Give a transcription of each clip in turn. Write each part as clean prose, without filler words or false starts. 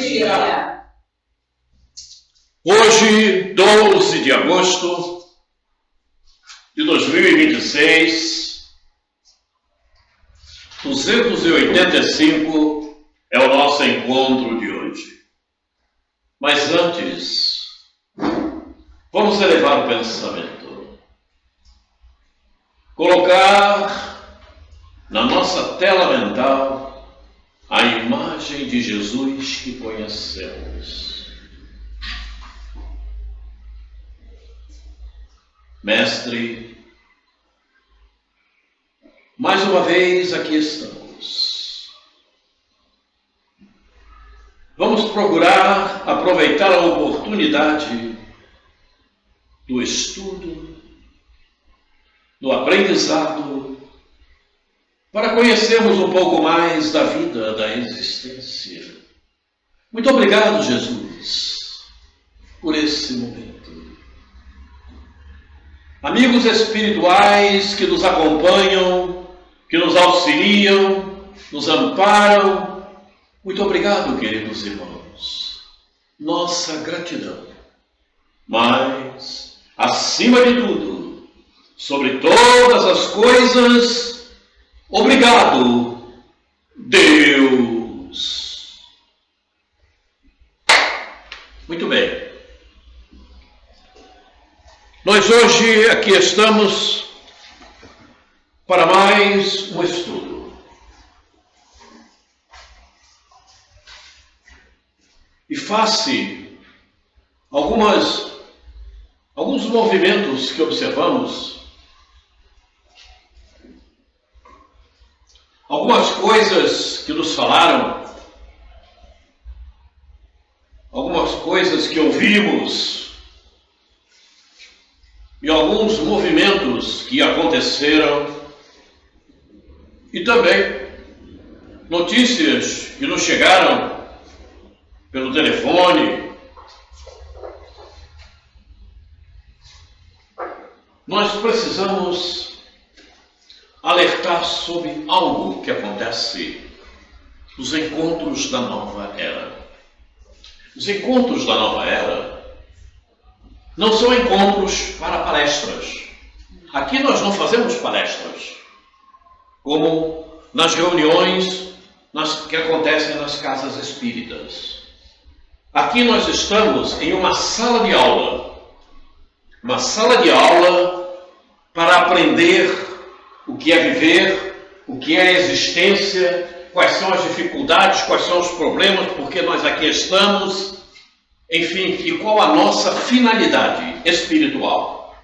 dia. Hoje, 12 de agosto de 2026, 285 é o nosso encontro de hoje. Mas antes, vamos elevar o pensamento. Colocar na nossa tela mental a imagem de Jesus que conhecemos. Mestre, mais uma vez aqui estamos. Vamos procurar aproveitar a oportunidade do estudo, do aprendizado, para conhecermos um pouco mais da vida, da existência. Muito obrigado, Jesus, por esse momento. Amigos espirituais que nos acompanham, que nos auxiliam, nos amparam, muito obrigado, queridos irmãos. Nossa gratidão. Mas, acima de tudo, sobre todas as coisas, obrigado, Deus. Muito bem. Nós hoje aqui estamos para mais um estudo. E face alguns movimentos que observamos, algumas coisas que nos falaram, algumas coisas que ouvimos, e alguns movimentos que aconteceram, e também notícias que nos chegaram pelo telefone. Nós precisamos alertar sobre algo que acontece nos encontros da nova era. Os encontros da nova era não são encontros para palestras. Aqui nós não fazemos palestras, como nas reuniões que acontecem nas casas espíritas. Aqui nós estamos em uma sala de aula. Uma sala de aula para aprender o que é viver, o que é a existência, quais são as dificuldades, quais são os problemas, porque nós aqui estamos. Enfim, e qual a nossa finalidade espiritual?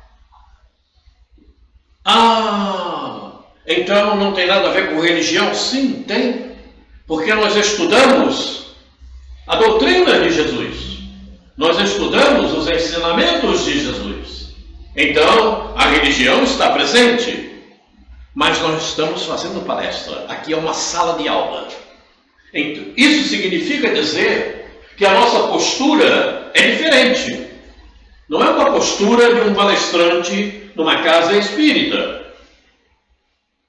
Então não tem nada a ver com religião? Sim, tem. Porque nós estudamos a doutrina de Jesus. Nós estudamos os ensinamentos de Jesus. Então, a religião está presente. Mas nós estamos fazendo palestra. Aqui é uma sala de aula. Então, isso significa dizer que a nossa postura é diferente. Não é uma postura de um palestrante numa casa espírita.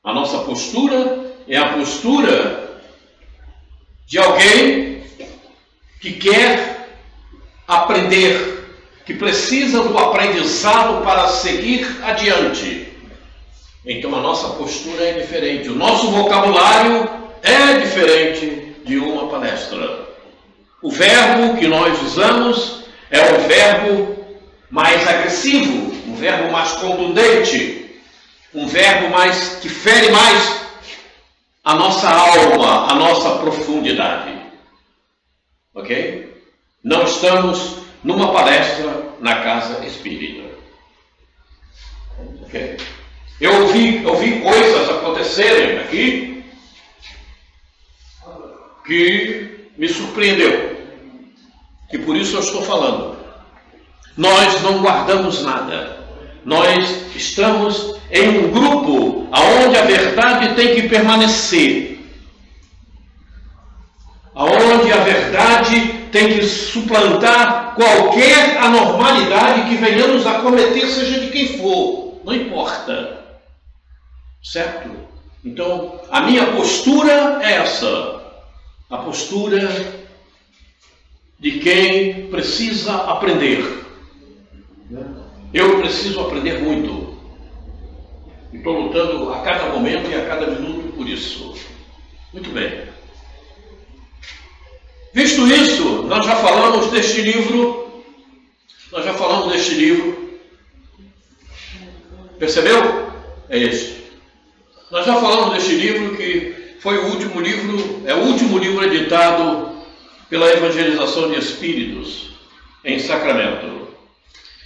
A nossa postura é a postura de alguém que quer aprender, que precisa do aprendizado para seguir adiante. Então a nossa postura é diferente. O nosso vocabulário é diferente de uma palestra. O verbo que nós usamos é um verbo mais agressivo, um verbo mais contundente, um verbo que fere mais a nossa alma, a nossa profundidade. Ok? Não estamos numa palestra na casa espírita. Ok? Eu ouvi coisas acontecerem aqui que me surpreendeu. E por isso eu estou falando. Nós não guardamos nada. Nós estamos em um grupo onde a verdade tem que permanecer. Onde a verdade tem que suplantar qualquer anormalidade que venhamos a cometer, seja de quem for. Não importa. Certo? Então, a minha postura é essa. A postura de quem precisa aprender. Eu preciso aprender muito. E estou lutando a cada momento e a cada minuto por isso. Muito bem. Visto isso, nós já falamos deste livro. Percebeu? É este. Nós já falamos deste livro que foi o último livro editado pela Evangelização de Espíritos em Sacramento.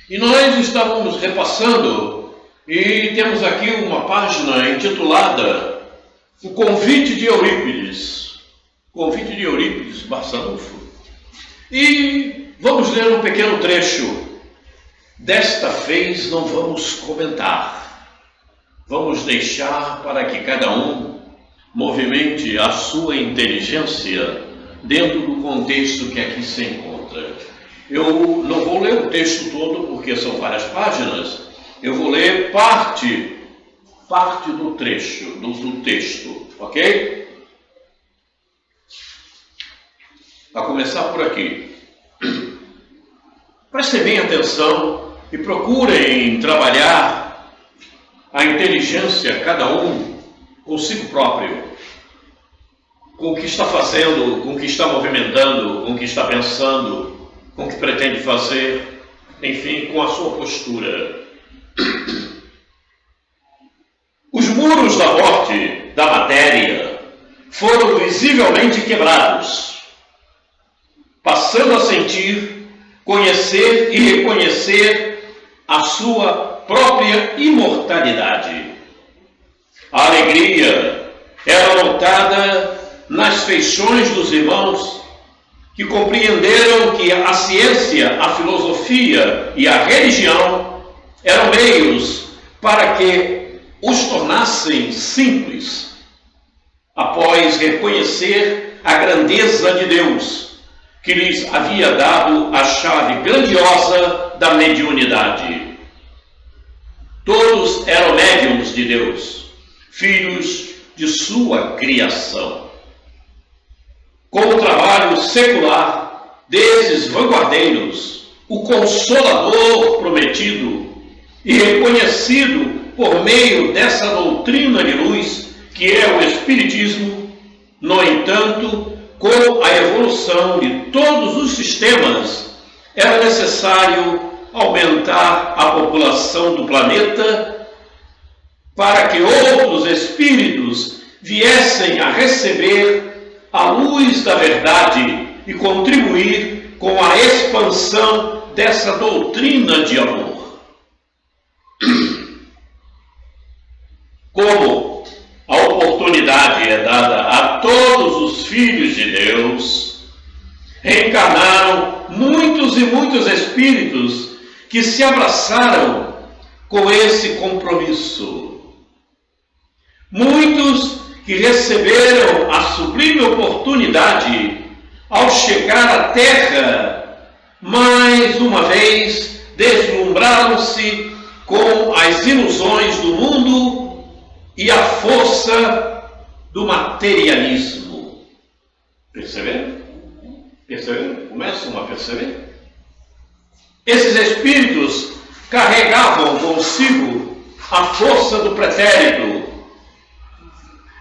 E nós estávamos repassando e temos aqui uma página intitulada O Convite de Eurípides. Convite de Eurípides Barçanufo. E vamos ler um pequeno trecho. Desta vez não vamos comentar. Vamos deixar para que cada um movimente a sua inteligência dentro do contexto que aqui se encontra. Eu não vou ler o texto todo porque são várias páginas. Eu vou ler parte do trecho, do texto, ok? A começar por aqui. Prestem bem atenção e procurem trabalhar a inteligência, cada um, consigo próprio, com o que está fazendo, com o que está movimentando, com o que está pensando, com o que pretende fazer, enfim, com a sua postura. Os muros da morte, da matéria, foram visivelmente quebrados, passando a sentir, conhecer e reconhecer a sua própria imortalidade. A alegria era notada nas feições dos irmãos que compreenderam que a ciência, a filosofia e a religião eram meios para que os tornassem simples, após reconhecer a grandeza de Deus, que lhes havia dado a chave grandiosa da mediunidade. Todos eram médiuns de Deus, filhos de sua criação. Com o trabalho secular desses vanguardeiros, o Consolador prometido e reconhecido por meio dessa doutrina de luz, que é o Espiritismo, no entanto, com a evolução de todos os sistemas, era necessário aumentar a população do planeta para que outros espíritos viessem a receber a luz da verdade e contribuir com a expansão dessa doutrina de amor. Como a oportunidade é dada a todos os filhos de Deus, reencarnaram muitos e muitos espíritos que se abraçaram com esse compromisso. Muitos que receberam a sublime oportunidade ao chegar à Terra, mais uma vez deslumbraram-se com as ilusões do mundo e a força do materialismo. Perceberam? Perceberam? Começam a perceber? Esses espíritos carregavam consigo a força do pretérito.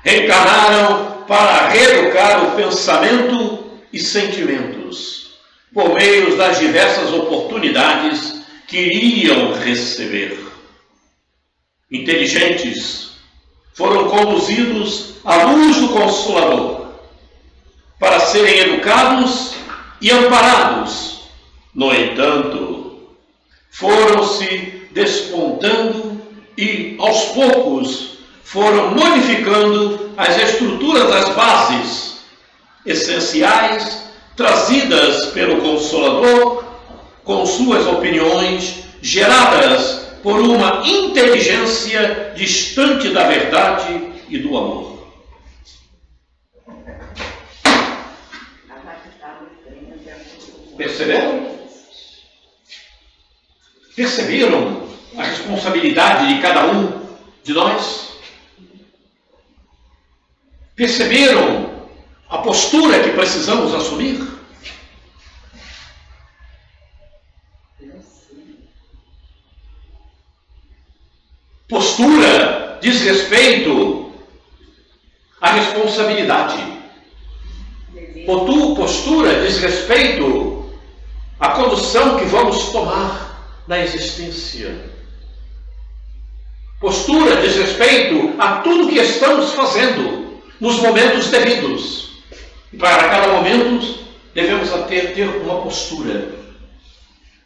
Reencarnaram para reeducar o pensamento e sentimentos, por meio das diversas oportunidades que iriam receber. Inteligentes foram conduzidos à luz do Consolador, para serem educados e amparados. No entanto, foram-se despontando e, aos poucos, foram modificando as estruturas das bases essenciais trazidas pelo Consolador, com suas opiniões geradas por uma inteligência distante da verdade e do amor. Perceberam? Perceberam a responsabilidade de cada um de nós? Perceberam a postura que precisamos assumir? postura diz respeito à responsabilidade. Postura diz respeito à condução que vamos tomar na existência. Postura diz respeito a tudo que estamos fazendo nos momentos devidos. E para cada momento devemos ter uma postura,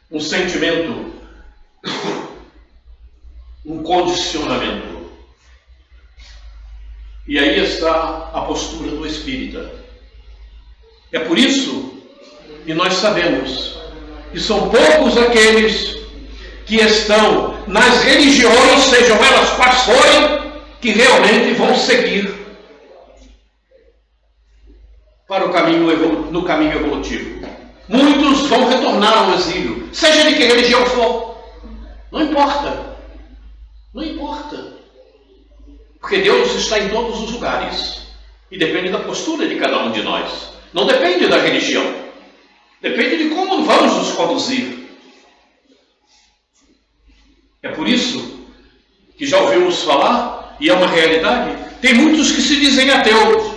um sentimento, um condicionamento. E aí está a postura do espírita. É por isso que nós sabemos que são poucos aqueles que estão nas religiões, sejam elas quais forem, que realmente vão seguir para o caminho, no caminho evolutivo. Muitos vão retornar ao exílio, seja de que religião for. Não importa. Não importa. Porque Deus está em todos os lugares. E depende da postura de cada um de nós. Não depende da religião. Depende de como vamos nos conduzir. É por isso que já ouvimos falar, e é uma realidade, tem muitos que se dizem ateus,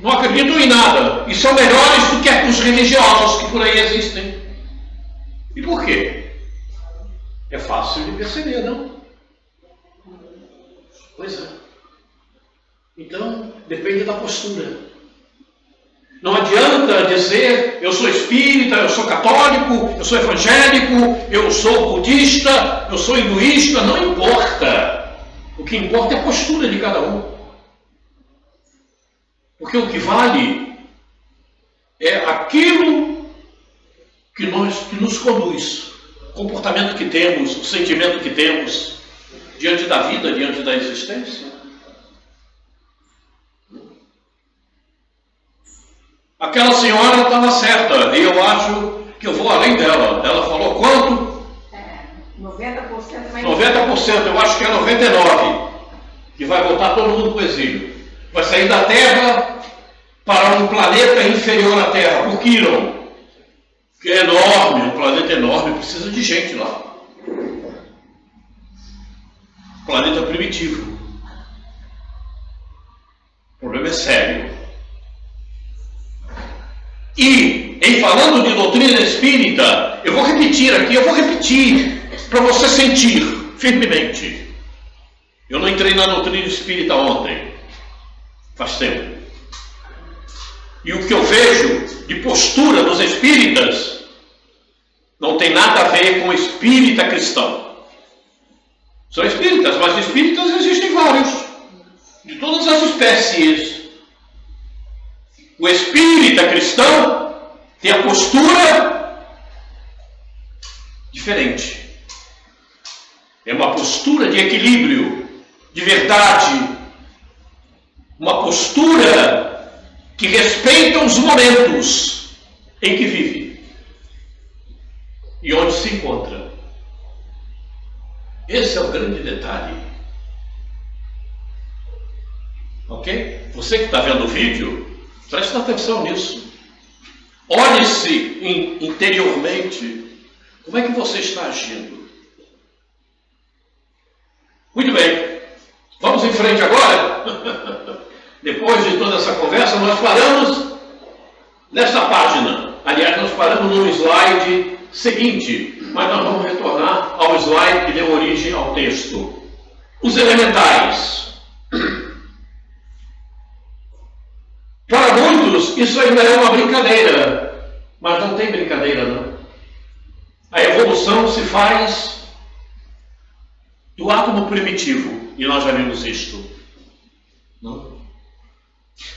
não acreditam em nada, e são melhores do que os religiosos que por aí existem. E por quê? É fácil de perceber, não? Pois é. Então, depende da postura. Não adianta dizer, eu sou espírita, eu sou católico, eu sou evangélico, eu sou budista, eu sou hinduísta, não importa. O que importa é a postura de cada um. Porque o que vale é aquilo que nos conduz, o comportamento que temos, o sentimento que temos diante da vida, diante da existência. Aquela senhora estava certa, e eu acho que eu vou além dela. Ela falou quanto? 90%. 90%, eu acho que é 99%. Que vai voltar todo mundo para o exílio. Vai sair da Terra para um planeta inferior à Terra, o Quiron, que é enorme, um planeta enorme, precisa de gente lá. Planeta primitivo. O problema é sério. E, em falando de doutrina espírita, eu vou repetir para você sentir firmemente. Eu não entrei na doutrina espírita ontem, faz tempo. E o que eu vejo de postura dos espíritas não tem nada a ver com espírita cristão. São espíritas, mas espíritas existem vários, de todas as espécies. O espírita cristão tem a postura diferente. É uma postura de equilíbrio, de verdade. Uma postura que respeita os momentos em que vive e onde se encontra. Esse é o grande detalhe. Ok? Você que está vendo o vídeo, preste atenção nisso. Olhe-se interiormente. Como é que você está agindo? Muito bem. Vamos em frente agora? Depois de toda essa conversa, nós paramos nesta página. Aliás, nós paramos no slide seguinte, mas nós vamos retornar ao slide que deu origem ao texto. Os elementais. Para muitos, isso ainda é uma brincadeira, mas não tem brincadeira, não. A evolução se faz do átomo primitivo, e nós já vimos isto. Não?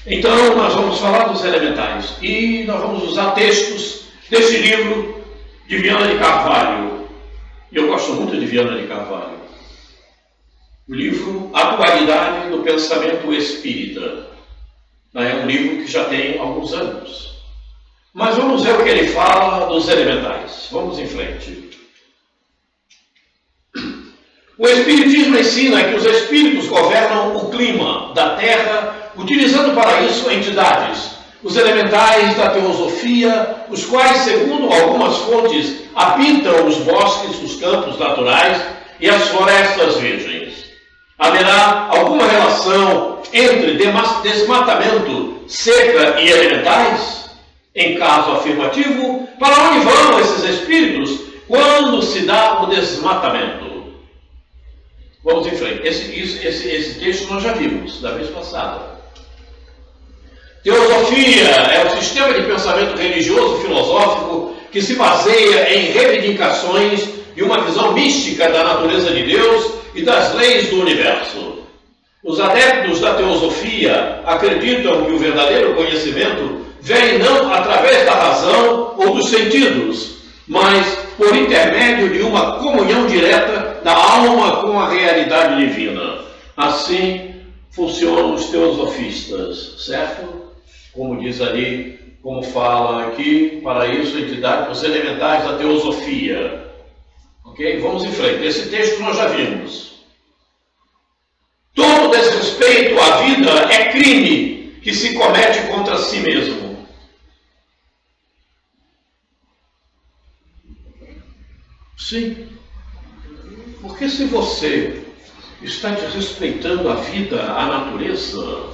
Então, nós vamos falar dos elementais, e nós vamos usar textos desse livro de Viana de Carvalho. Eu gosto muito de Viana de Carvalho. O livro Atualidade do Pensamento Espírita. É um livro que já tem alguns anos. Mas vamos ver o que ele fala dos elementais. Vamos em frente. O Espiritismo ensina que os espíritos governam o clima da Terra, utilizando para isso entidades, os elementais da teosofia, os quais, segundo algumas fontes, habitam os bosques, os campos naturais e as florestas virgens. Haverá alguma relação entre desmatamento, seca e elementais? Em caso afirmativo, para onde vão esses espíritos quando se dá o desmatamento? Vamos em frente. Esse texto nós já vimos da vez passada. Teosofia é o sistema de pensamento religioso filosófico que se baseia em reivindicações de uma visão mística da natureza de Deus e das leis do universo. Os adeptos da teosofia acreditam que o verdadeiro conhecimento vem não através da razão ou dos sentidos, mas por intermédio de uma comunhão direta da alma com a realidade divina. Assim funcionam os teosofistas, certo? Como diz ali, como fala aqui, para isso a entidade, os elementares da teosofia. Ok? Vamos em frente. Esse texto nós já vimos. Todo desrespeito à vida é crime que se comete contra si mesmo. Sim. Porque se você está desrespeitando a vida, a natureza,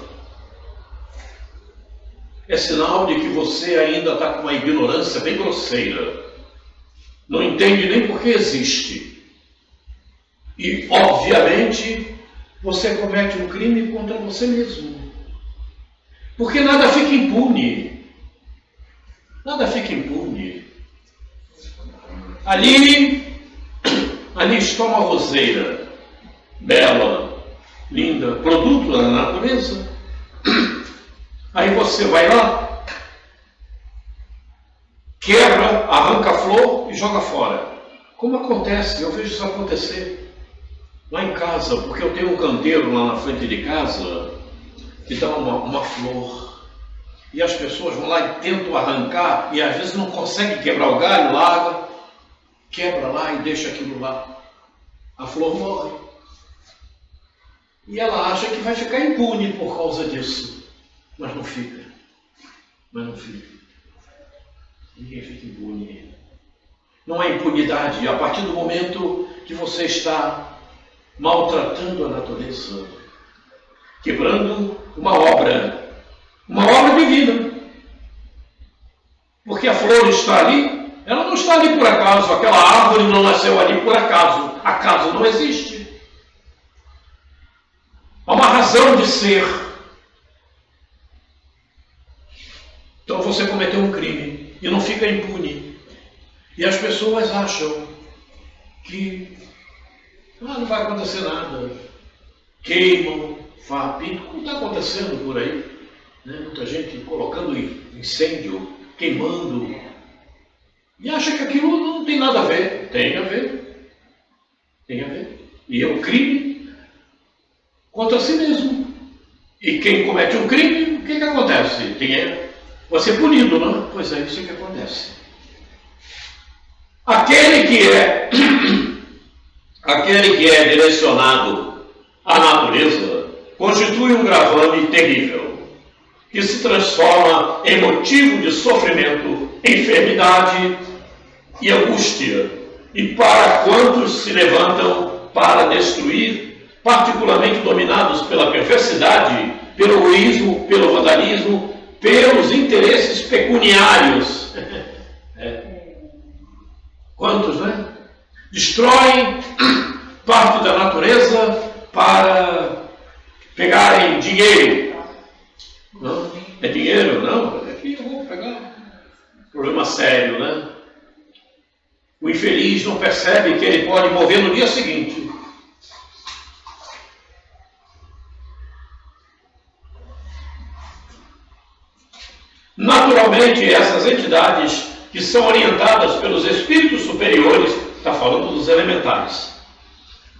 é sinal de que você ainda está com uma ignorância bem grosseira. Não entende nem por que existe. E, obviamente, você comete um crime contra você mesmo. Porque nada fica impune. Nada fica impune. Ali está uma roseira, bela, linda, produto da natureza. Aí você vai lá, quebra, arranca a flor e joga fora. Como acontece? Eu vejo isso acontecer lá em casa, porque eu tenho um canteiro lá na frente de casa que dá uma flor. E as pessoas vão lá e tentam arrancar e às vezes não conseguem quebrar o galho, larga, quebra lá e deixa aquilo lá. A flor morre. E ela acha que vai ficar impune por causa disso. Mas não fica. Mas não fica. Ninguém fica impune. Não há impunidade a partir do momento que você está maltratando a natureza, quebrando uma obra divina. Porque a flor está ali, ela não está ali por acaso, aquela árvore não nasceu ali por acaso. Acaso não existe. Há uma razão de ser. Então você cometeu um crime e não fica impune. E as pessoas acham que não vai acontecer nada. Queimam, pintam, como está acontecendo por aí. Né? Muita gente colocando incêndio, queimando. E acha que aquilo não tem nada a ver. Tem a ver. Tem a ver. E é um crime contra si mesmo. E quem comete um crime, o que acontece? Vai ser punido, não? Pois é, isso que acontece. Aquele que é direcionado à natureza constitui um gravame terrível, que se transforma em motivo de sofrimento, enfermidade e angústia, e para quantos se levantam para destruir, particularmente dominados pela perversidade, pelo egoísmo, pelo vandalismo, pelos interesses pecuniários. Quantos, né? Destroem parte da natureza para pegarem dinheiro. Não? É dinheiro? Não, aqui eu vou pegar. Problema sério, né? O infeliz não percebe que ele pode morrer no dia seguinte. Naturalmente, essas entidades que são orientadas pelos espíritos superiores, está falando dos elementares,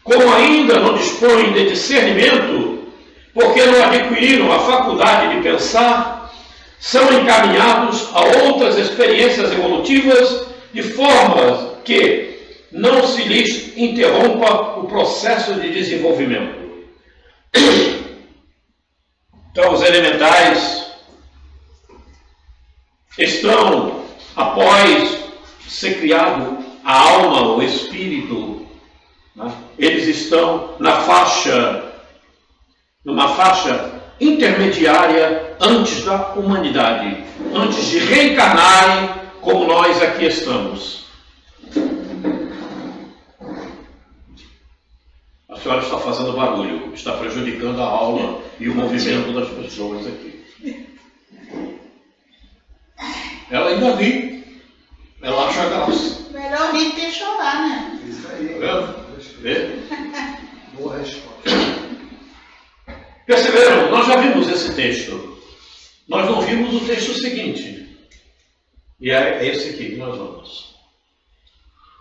como ainda não dispõem de discernimento, porque não adquiriram a faculdade de pensar, são encaminhados a outras experiências evolutivas de forma que não se lhes interrompa o processo de desenvolvimento. Então, os elementares estão, após ser criado a alma, o espírito, né? Eles estão na faixa numa faixa intermediária antes da humanidade, antes de reencarnarem como nós aqui estamos. A senhora está fazendo barulho, está prejudicando a aula e o movimento das pessoas aqui. Ela ainda ri. Ela acha graça. Melhor rir que chorar, né? Isso aí. Tá vendo? Boa resposta. Perceberam? Nós já vimos esse texto. Nós não vimos o texto seguinte. E é esse aqui que nós vamos.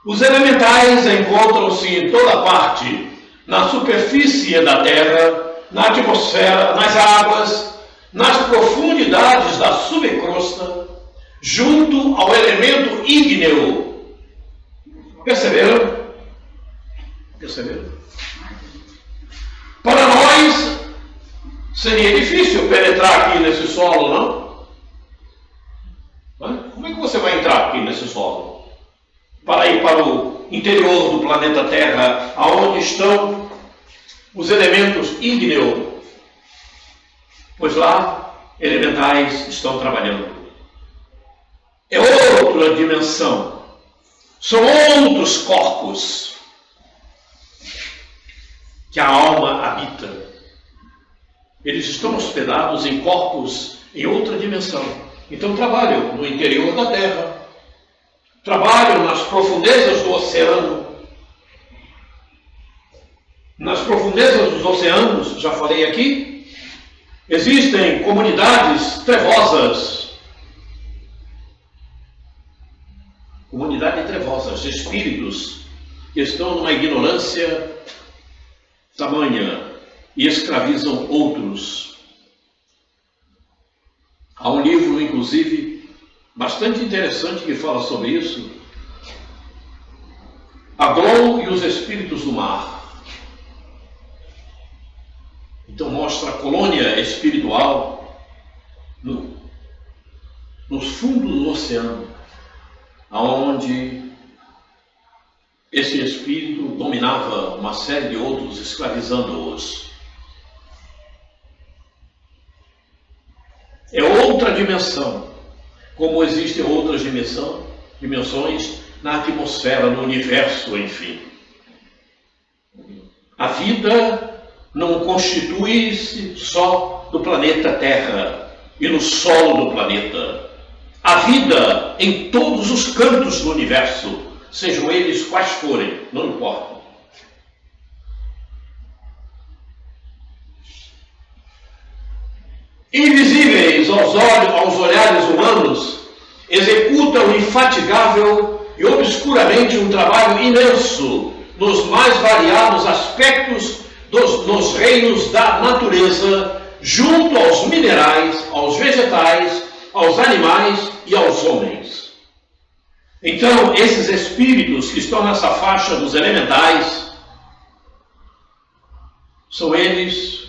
Os elementais encontram-se em toda parte, na superfície da terra, na atmosfera, nas águas, nas profundidades da subcrosta, junto ao elemento ígneo. Perceberam? Perceberam? Para nós, seria difícil penetrar aqui nesse solo, não? Como é que você vai entrar aqui nesse solo? Para ir para o interior do planeta Terra, aonde estão os elementos ígneos? Pois lá, elementais estão trabalhando. É outra dimensão. São outros corpos que a alma habita. Eles estão hospedados em corpos em outra dimensão. Então trabalham no interior da Terra. Trabalham nas profundezas do oceano. Nas profundezas dos oceanos, já falei aqui, existem comunidades trevosas. Comunidade trevosas, espíritos que estão numa ignorância tamanha e escravizam outros. Há um livro, inclusive, bastante interessante que fala sobre isso. Aglon e os Espíritos do Mar. Então mostra a colônia espiritual nos fundos do oceano, aonde esse espírito dominava uma série de outros, escravizando-os. É outra dimensão, como existem outras dimensões na atmosfera, no universo, enfim. A vida não constitui-se só do planeta Terra e no solo do planeta. A vida em todos os cantos do universo, sejam eles quais forem, não importa. Invisíveis aos olhares humanos, executam infatigável e obscuramente um trabalho imenso nos mais variados aspectos nos reinos da natureza, junto aos minerais, aos vegetais, aos animais e aos homens. Então, esses espíritos que estão nessa faixa dos elementais, são eles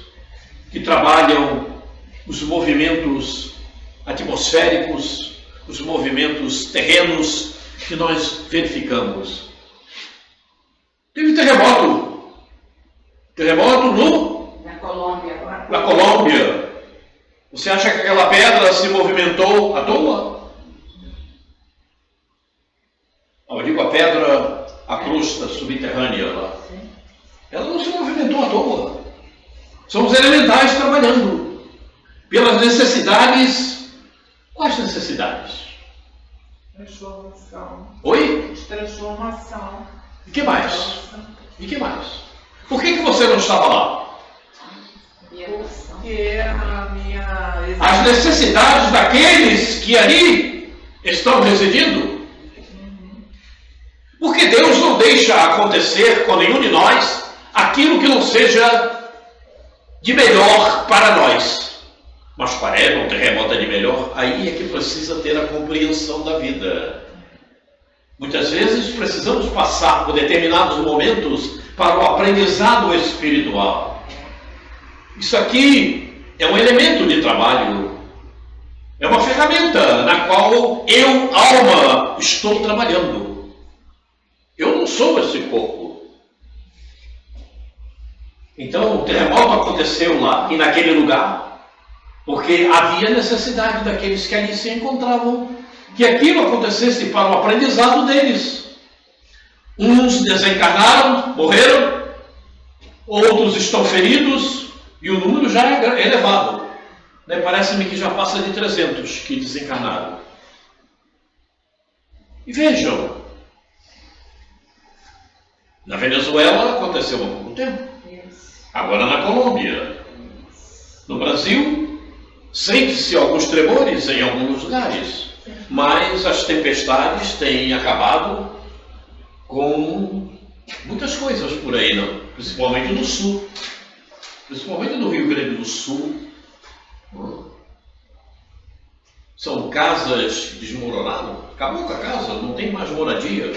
que trabalham os movimentos atmosféricos, os movimentos terrenos que nós verificamos. Teve terremoto Na Colômbia. na Colômbia. Você acha que aquela pedra se movimentou à toa? Eu digo a pedra, a crosta subterrânea lá. Ela não se movimentou à toa. São os elementais trabalhando pelas necessidades. Quais necessidades? Transformação. Oi? Transformação. E que mais? E que mais? Por que você não estava lá? Porque a minha... As necessidades daqueles que ali estão residindo. Porque Deus não deixa acontecer com nenhum de nós aquilo que não seja de melhor para nós. Mas para um terremoto é de melhor, aí é que precisa ter a compreensão da vida. Muitas vezes precisamos passar por determinados momentos para o aprendizado espiritual. Isso aqui é um elemento de trabalho. É uma ferramenta na qual eu, alma, estou trabalhando. Eu não sou esse corpo. Então o terremoto aconteceu lá e naquele lugar, porque havia necessidade daqueles que ali se encontravam, que aquilo acontecesse para o aprendizado deles. Uns desencarnaram, morreram, outros estão feridos e o número já é elevado. Parece-me que já passa de 300 que desencarnaram. E vejam, na Venezuela aconteceu há pouco tempo, agora na Colômbia, no Brasil, sente-se alguns tremores em alguns lugares, mas as tempestades têm acabado com muitas coisas por aí, não? Principalmente no sul, principalmente no Rio Grande do Sul. São casas que desmoronaram, acabou com a casa, não tem mais moradia.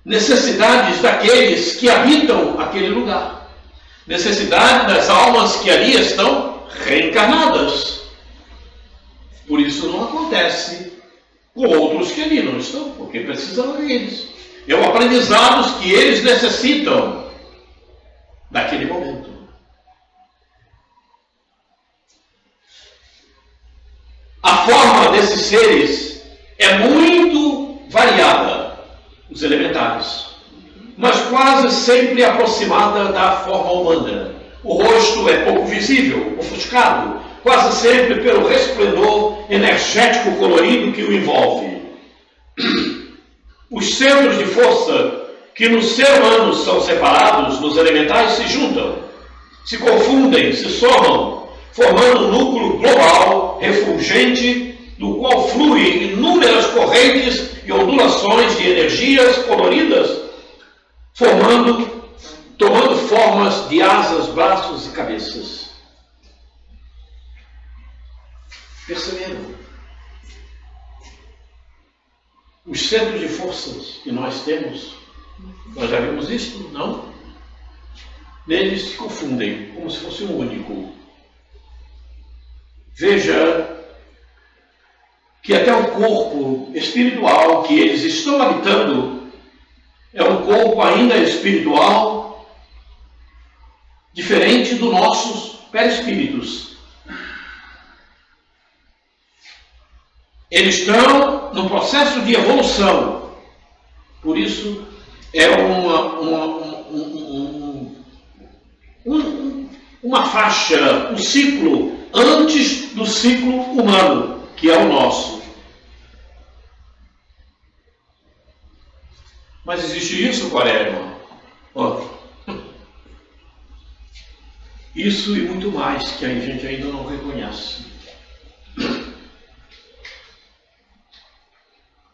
Necessidades daqueles que habitam aquele lugar, necessidade das almas que ali estão reencarnadas. Por isso não acontece com outros que ali não estão, porque precisam deles. É o aprendizado que eles necessitam daquele momento. A forma desses seres é muito variada, os elementares, mas quase sempre aproximada da forma humana. O rosto é pouco visível, ofuscado, quase sempre pelo resplendor energético colorido que o envolve. Os centros de força que no ser humano são separados nos elementais se juntam, se confundem, se somam, formando um núcleo global, refulgente, do qual fluem inúmeras correntes e ondulações de energias coloridas, tomando formas de asas, braços e cabeças. Perceberam? Os centros de forças que nós temos, nós já vimos isso, não? Neles se confundem, como se fosse um único. Veja que até o corpo espiritual que eles estão habitando é um corpo ainda espiritual, diferente dos nossos perispíritos. Eles estão num processo de evolução. Por isso, é uma faixa, um ciclo antes do ciclo humano, que é o nosso. Mas existe isso, Quaresma? Isso e muito mais que a gente ainda não reconhece.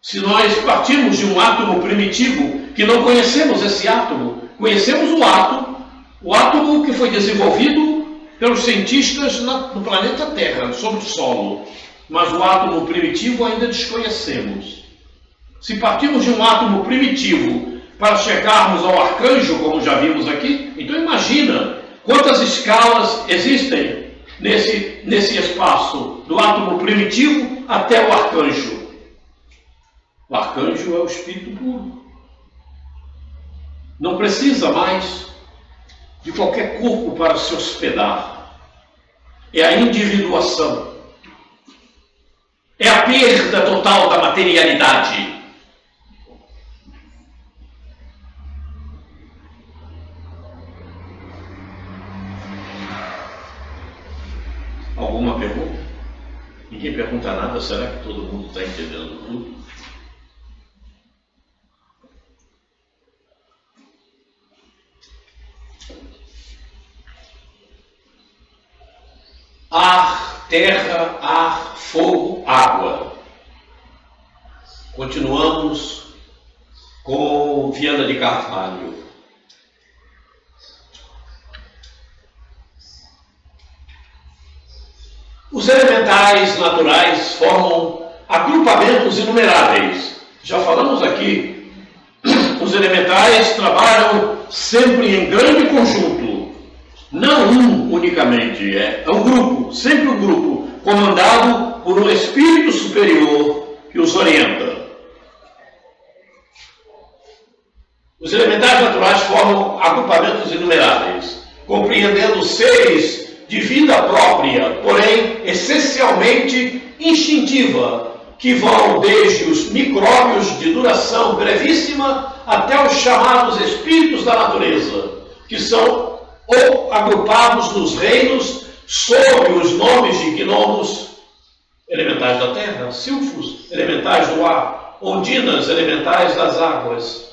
Se nós partirmos de um átomo primitivo, que não conhecemos esse átomo, conhecemos o átomo que foi desenvolvido pelos cientistas no planeta Terra, sobre o solo, mas o átomo primitivo ainda desconhecemos. Se partirmos de um átomo primitivo para chegarmos ao arcanjo, como já vimos aqui, então imagina quantas escalas existem nesse espaço, do átomo primitivo até o arcanjo. O arcanjo é o espírito puro. Não precisa mais de qualquer corpo para se hospedar. É a individuação. É a perda total da materialidade. Alguma pergunta? Ninguém pergunta nada, será que todo mundo está entendendo tudo? Ar, terra, ar, fogo, água. Continuamos com Viana de Carvalho. Os elementais naturais formam agrupamentos inumeráveis. Já falamos aqui, os elementais trabalham sempre em grande conjunto, não um unicamente, é um grupo, sempre um grupo, comandado por um espírito superior que os orienta. Os elementais naturais formam agrupamentos inumeráveis, compreendendo seres de vida própria, porém essencialmente instintiva, que vão desde os micróbios de duração brevíssima até os chamados espíritos da natureza, que são ou agrupados nos reinos sob os nomes de gnomos, elementais da terra, silfos, elementais do ar, ondinas, elementais das águas,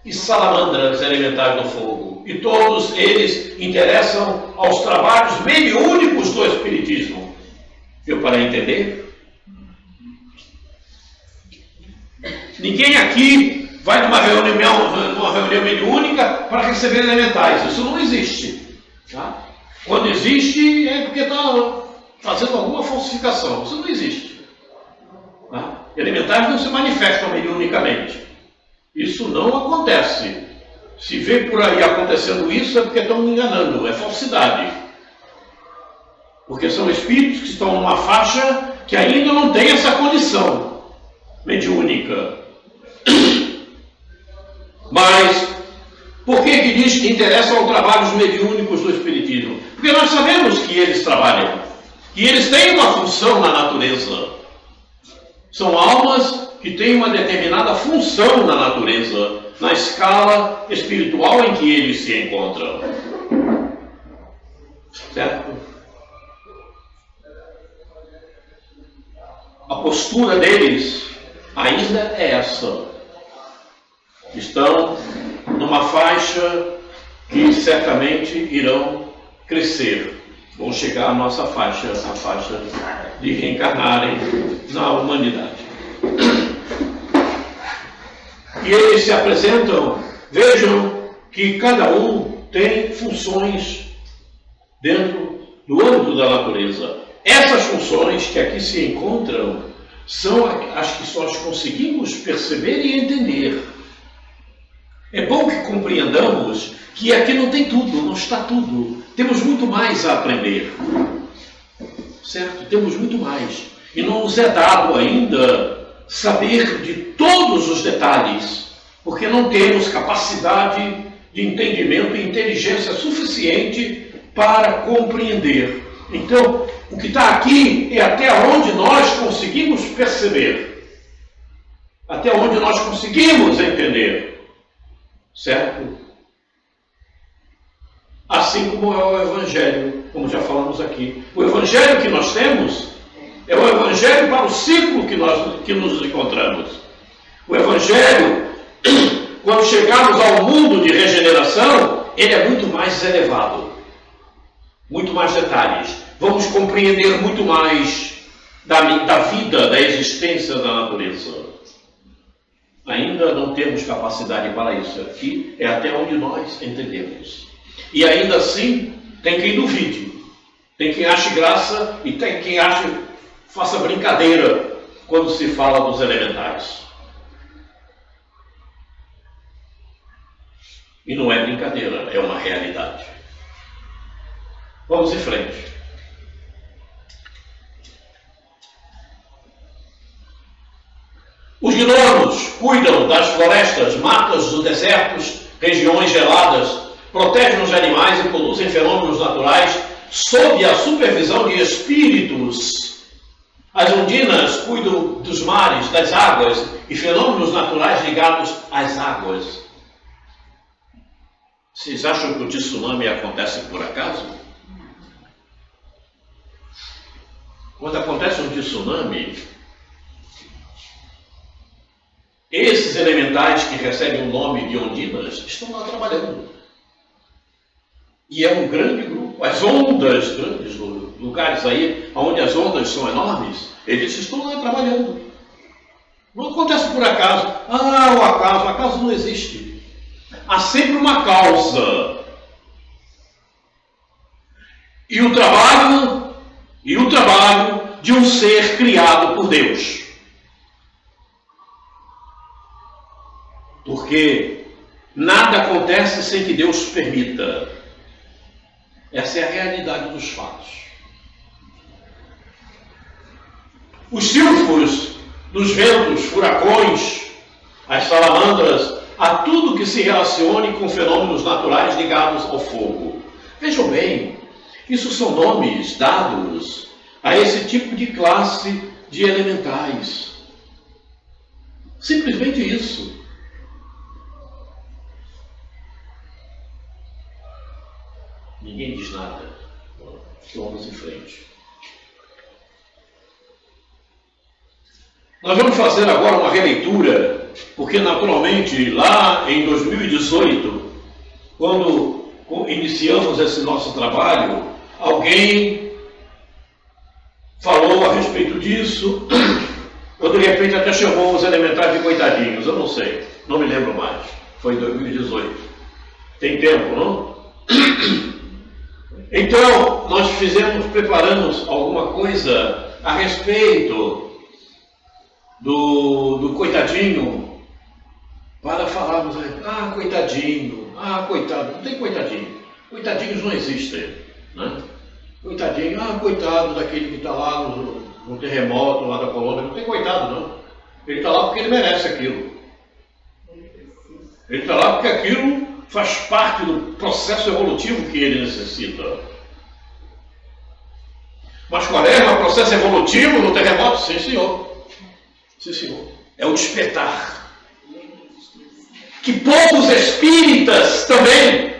e salamandras, elementais do fogo. E todos eles interessam aos trabalhos mediúnicos do Espiritismo. Deu para entender? Ninguém aqui vai numa reunião mediúnica para receber elementais. Isso não existe. Tá? Quando existe, é porque está fazendo alguma falsificação. Isso não existe. Tá? Elementais não se manifestam mediunicamente. Isso não acontece. Se vê por aí acontecendo isso, é porque estão me enganando. É falsidade. Porque são espíritos que estão numa faixa que ainda não tem essa condição mediúnica. Mas, por que diz que interessam aos trabalhos mediúnicos do Espiritismo? Porque nós sabemos que eles trabalham, que eles têm uma função na natureza. São almas que têm uma determinada função na natureza, na escala espiritual em que eles se encontram. Certo? A postura deles ainda é essa. Estão numa faixa que certamente irão crescer. Vão chegar à nossa faixa, a faixa de reencarnarem na humanidade. E eles se apresentam, vejam que cada um tem funções dentro do âmbito da natureza. Essas funções que aqui se encontram são as que nós conseguimos perceber e entender. É bom que compreendamos que aqui não tem tudo, não está tudo. Temos muito mais a aprender. Certo? Temos muito mais. E não nos é dado ainda saber de todos os detalhes, porque não temos capacidade de entendimento e inteligência suficiente para compreender. Então, o que está aqui é até onde nós conseguimos perceber, até onde nós conseguimos entender. Certo? Assim como é o Evangelho, como já falamos aqui. O Evangelho que nós temos é o Evangelho para o ciclo que nos encontramos. O Evangelho, quando chegarmos ao mundo de regeneração, ele é muito mais elevado, muito mais detalhes. Vamos compreender muito mais da vida, da existência da natureza. Ainda não temos capacidade para isso. Aqui é até onde nós entendemos. E ainda assim, tem quem duvide, tem quem ache graça e tem quem faça brincadeira quando se fala dos elementais. E não é brincadeira, é uma realidade. Vamos em frente. Os gnomos cuidam das florestas, matas, dos desertos, regiões geladas, protegem os animais e produzem fenômenos naturais sob a supervisão de espíritos. As ondinas cuidam dos mares, das águas e fenômenos naturais ligados às águas. Vocês acham que o tsunami acontece por acaso? Quando acontece um tsunami, esses elementais que recebem o nome de ondinas estão lá trabalhando. E é um grande grupo. As ondas, grandes lugares aí, onde as ondas são enormes, eles estão lá trabalhando. Não acontece por acaso. O acaso não existe. Há sempre uma causa. E o trabalho de um ser criado por Deus. Porque nada acontece sem que Deus permita. Essa é a realidade dos fatos. Os silfos dos ventos, furacões, as salamandras, a tudo que se relacione com fenômenos naturais ligados ao fogo. Vejam bem, isso são nomes dados a esse tipo de classe de elementais. Simplesmente isso. Ninguém diz nada. Vamos em frente. Nós vamos fazer agora uma releitura, porque naturalmente lá em 2018, quando iniciamos esse nosso trabalho, alguém falou a respeito disso, ou de repente até chamou os elementais de coitadinhos, eu não sei, não me lembro mais, foi em 2018. Tem tempo, não? Então, nós preparamos alguma coisa a respeito do coitadinho, para falarmos, coitadinho, coitado, não tem coitadinho, coitadinhos não existem, né? Coitadinho, coitado daquele que está lá no terremoto lá da Colômbia, não tem coitado não, ele está lá porque ele merece aquilo, ele está lá porque aquilo faz parte do processo evolutivo que ele necessita. Mas qual é o processo evolutivo no terremoto? Sim, senhor. Sim, senhor. É o despertar. Que poucos espíritas também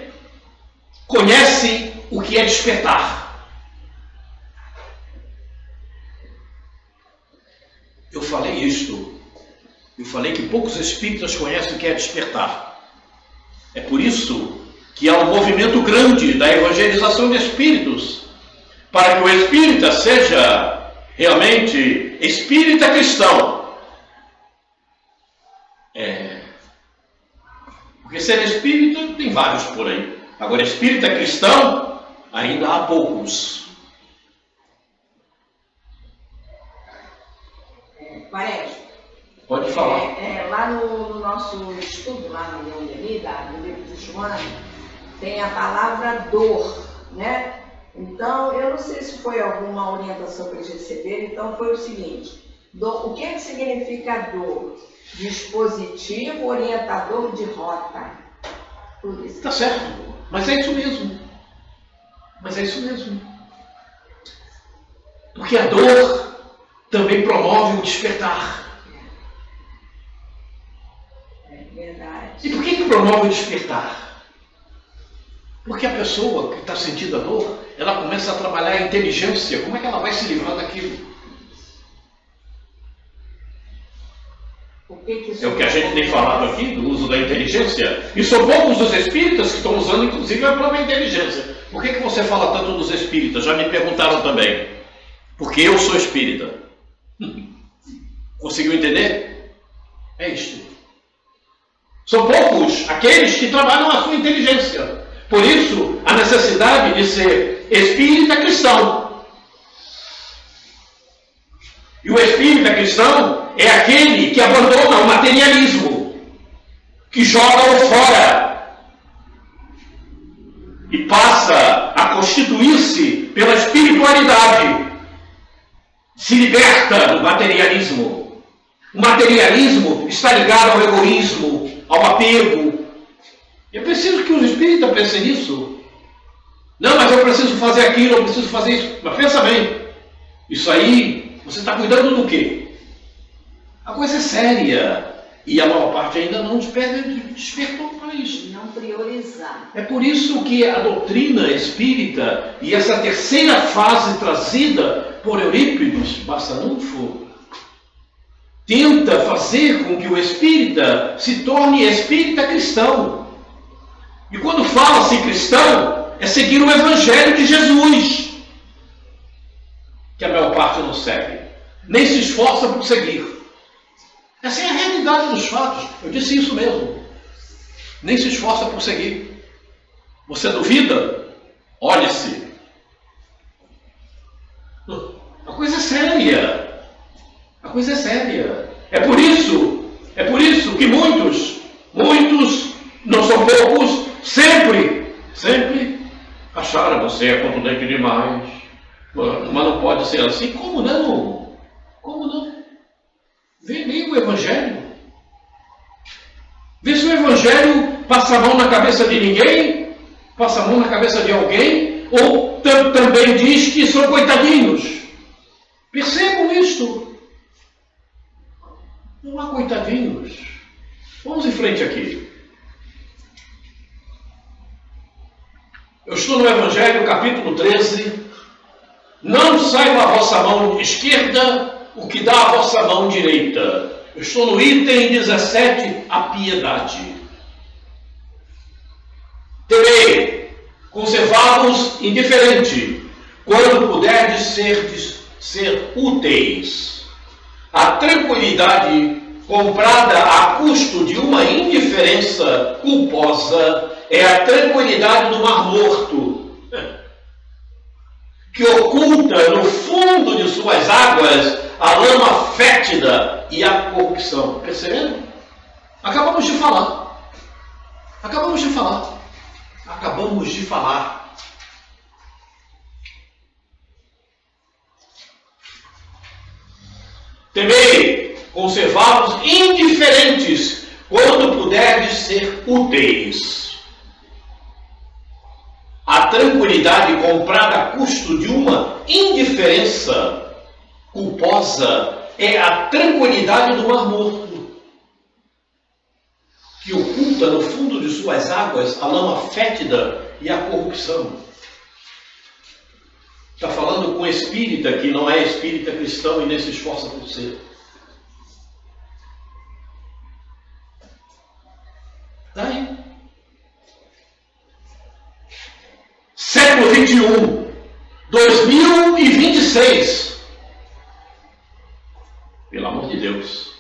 conhecem o que é despertar. Eu falei isto. Eu falei que poucos espíritas conhecem o que é despertar. É por isso que há um movimento grande da evangelização de espíritos, para que o espírita seja realmente espírita cristão. Porque ser espírita tem vários por aí. Agora, espírita cristão, ainda há poucos. Parece. Pode falar. Lá no nosso estudo, lá no no livro de Joana, tem a palavra dor, né? Então, eu não sei se foi alguma orientação que eles receberam, então foi o seguinte: o que significa dor? Dispositivo orientador de rota. Tudo isso. Tá certo, mas é isso mesmo. Porque a dor também promove o despertar. Verdade. E por que promove o despertar? Porque a pessoa que está sentindo a dor, ela começa a trabalhar a inteligência. Como é que ela vai se livrar daquilo? É o que a gente tem falado aqui, do uso da inteligência. E são poucos os espíritas que estão usando, inclusive, a própria inteligência. Por que você fala tanto dos espíritas? Já me perguntaram também. Porque eu sou espírita. Conseguiu entender? É isto. São poucos aqueles que trabalham a sua inteligência. Por isso, a necessidade de ser espírita cristão. E o espírita cristão é aquele que abandona o materialismo, que joga-o fora e passa a constituir-se pela espiritualidade. Se liberta do materialismo. O materialismo está ligado ao egoísmo, ao apego. Eu preciso que os espíritas pensem nisso. Não, mas eu preciso fazer aquilo, eu preciso fazer isso. Mas pensa bem, isso aí, você está cuidando do quê? A coisa é séria. E a maior parte ainda não despertou para isso. Não priorizar. É por isso que a doutrina espírita e essa terceira fase trazida por Eurípides Barçanufo tenta fazer com que o espírita se torne espírita cristão. E quando fala-se cristão, é seguir o Evangelho de Jesus, que a maior parte não segue, nem se esforça por seguir. Essa é a realidade dos fatos. Eu disse isso mesmo. Nem se esforça por seguir. Você duvida? Olhe-se. A coisa é séria. A coisa é séria. É por isso que muitos, não são poucos, sempre acharam você é contundente demais. Mas não pode ser assim. Como não? Como não? Vê o Evangelho. Vê se o Evangelho Evangelho passa a mão na cabeça de ninguém, passa a mão na cabeça de alguém, ou também diz que são coitadinhos. Percebam isto. Não há coitadinhos. Vamos em frente aqui. Eu estou no Evangelho, capítulo 13. Não saiba a vossa mão esquerda o que dá a vossa mão direita. Eu estou no item 17, a piedade. Temei, conservai-vos indiferente, quando puderdes ser úteis. A tranquilidade comprada a custo de uma indiferença culposa é a tranquilidade do Mar Morto, que oculta no fundo de suas águas a lama fétida e a corrupção. Percebendo? Acabamos de falar. Temei, conservai-vos indiferentes, quando puderdes ser úteis. A tranquilidade comprada a custo de uma indiferença culposa é a tranquilidade do Mar Morto, que oculta no fundo de suas águas a lama fétida e a corrupção. Está falando com espírita que não é espírita cristão e nem se esforça por ser. Está aí. Século 21, 2026. Pelo amor de Deus.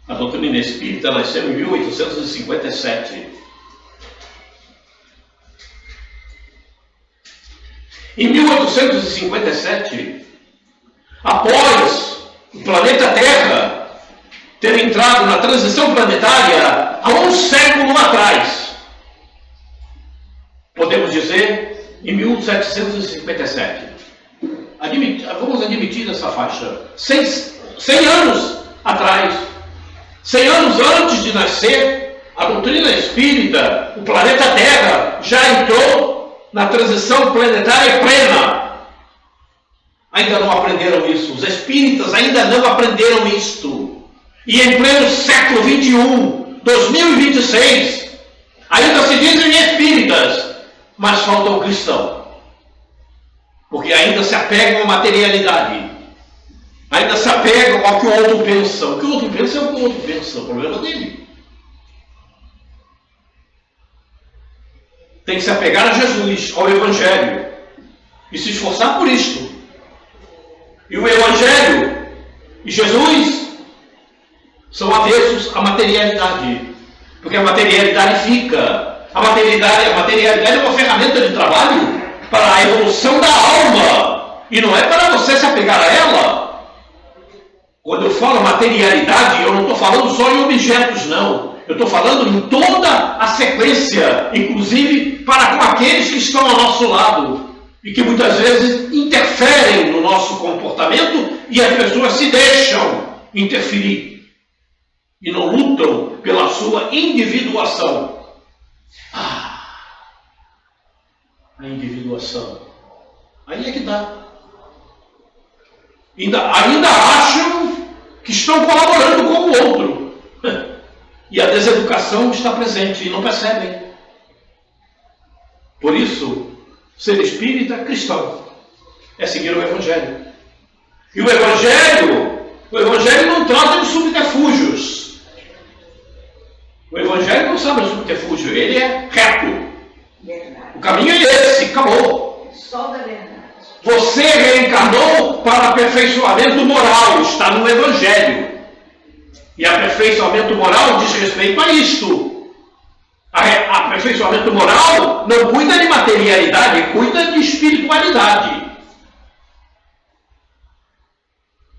A doutrina espírita nasceu em 1857. Em 1857, após o planeta Terra ter entrado na transição planetária há um século atrás, podemos dizer, em 1757. Vamos admitir essa faixa. 100 anos atrás, 100 anos antes de nascer, a doutrina espírita, o planeta Terra, já entrou na transição planetária plena. Ainda não aprenderam isso. Os espíritas ainda não aprenderam isto. E em pleno século 21, 2026, ainda se dizem espíritas, mas falta o cristão. Porque ainda se apegam à materialidade. Ainda se apegam ao que o outro pensa. O que o outro pensa é o que o outro pensa. O problema dele. Tem que se apegar a Jesus, ao Evangelho. E se esforçar por isto. E o Evangelho e Jesus são avessos à materialidade. Porque a materialidade fica. A materialidade é uma ferramenta de trabalho para a evolução da alma. E não é para você se apegar a ela. Quando eu falo materialidade, eu não estou falando só em objetos, não. Eu estou falando em toda a sequência, inclusive para com aqueles que estão ao nosso lado e que muitas vezes interferem no nosso comportamento e as pessoas se deixam interferir e não lutam pela sua individuação. A individuação. Aí é que dá. Ainda acham que estão colaborando com o outro. E a deseducação está presente e não percebem. Por isso, ser espírita cristão é seguir o Evangelho. E o Evangelho não trata de subterfúgios. O Evangelho não sabe de subterfúgio, ele é reto. Verdade. O caminho é esse, acabou. Só da verdade. Você reencarnou para aperfeiçoamento moral, está no Evangelho. E aperfeiçoamento moral diz respeito a isto. Aperfeiçoamento moral não cuida de materialidade, cuida de espiritualidade.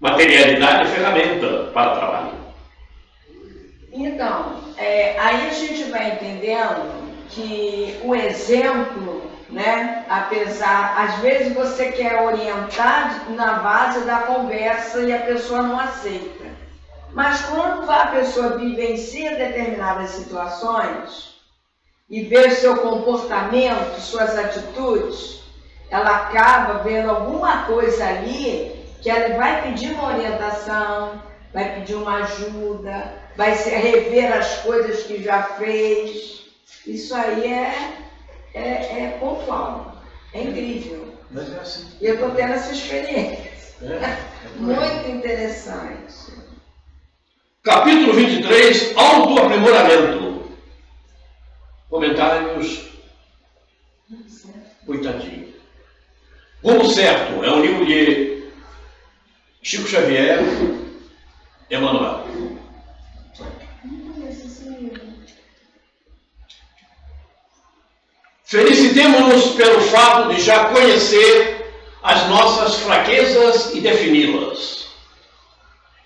Materialidade é ferramenta para o trabalho. Então, aí a gente vai entendendo que o exemplo, né, apesar, às vezes você quer orientar na base da conversa e a pessoa não aceita. Mas quando a pessoa vivencia determinadas situações e vê o seu comportamento, suas atitudes, ela acaba vendo alguma coisa ali que ela vai pedir uma orientação, vai pedir uma ajuda, vai rever as coisas que já fez. Isso aí é pontual, é incrível. Mas é assim. E eu estou tendo essa experiência. Muito. Muito interessante. Capítulo 23, autoaprimoramento. Comentários. Coitadinho. Rumo Certo é um livro de Chico Xavier, Emmanuel. Felicitemo-nos pelo fato de já conhecer as nossas fraquezas e defini-las.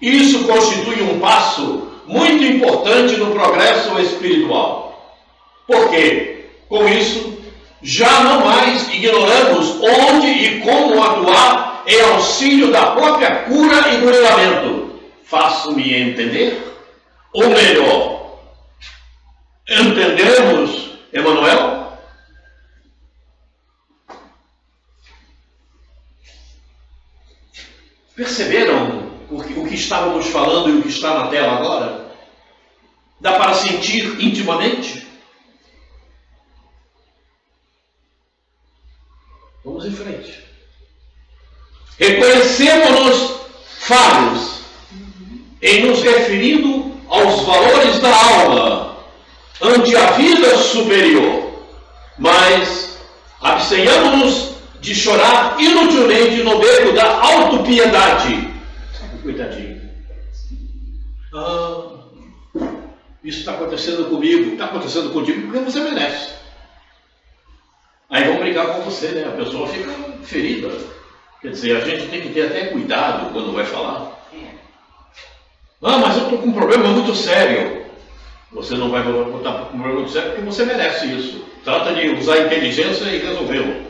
Isso constitui um passo muito importante no progresso espiritual. Porque, com isso, já não mais ignoramos onde e como atuar em auxílio da própria cura e burilamento. Faço-me entender? Ou melhor, entendemos, Emmanuel? Perceberam o que estávamos falando e o que está na tela agora? Dá para sentir intimamente? Vamos em frente. Reconhecemos-nos falhos em nos referindo aos valores da alma ante a vida superior, mas abstenhamos-nos de chorar inutilmente no beco da autopiedade. Coitadinho. Isso está acontecendo comigo. Está acontecendo contigo porque você merece. Aí vão brigar com você, né? A pessoa fica ferida. Quer dizer, a gente tem que ter até cuidado quando vai falar. Mas eu estou com um problema muito sério. Você não vai botar com um problema muito sério porque você merece isso. Trata de usar a inteligência e resolvê-lo.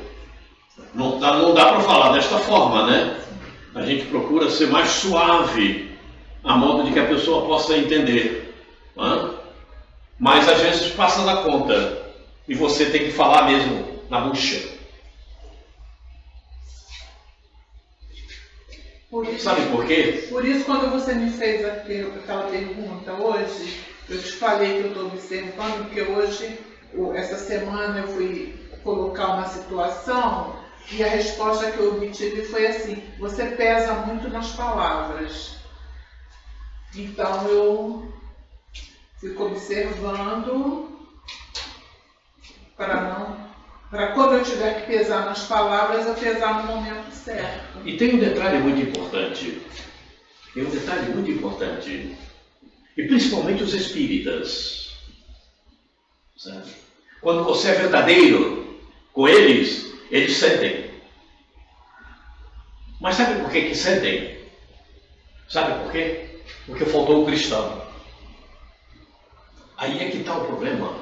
Não dá para falar desta forma, né? A gente procura ser mais suave, a modo de que a pessoa possa entender. Mas às vezes passa da conta e você tem que falar mesmo na bucha. Sabe por quê? Por isso, quando você me fez aquela pergunta hoje, eu te falei que eu estou observando, porque hoje, essa semana, eu fui colocar uma situação e a resposta que eu obtive foi assim: você pesa muito nas palavras. Então eu fico observando para quando eu tiver que pesar nas palavras, eu pesar no momento certo. E tem um detalhe muito importante. E principalmente os espíritas. Sabe? Quando você é verdadeiro com eles sentem. Mas sabe por que sentem? Sabe por quê? Porque faltou o cristão. Aí é que está o problema.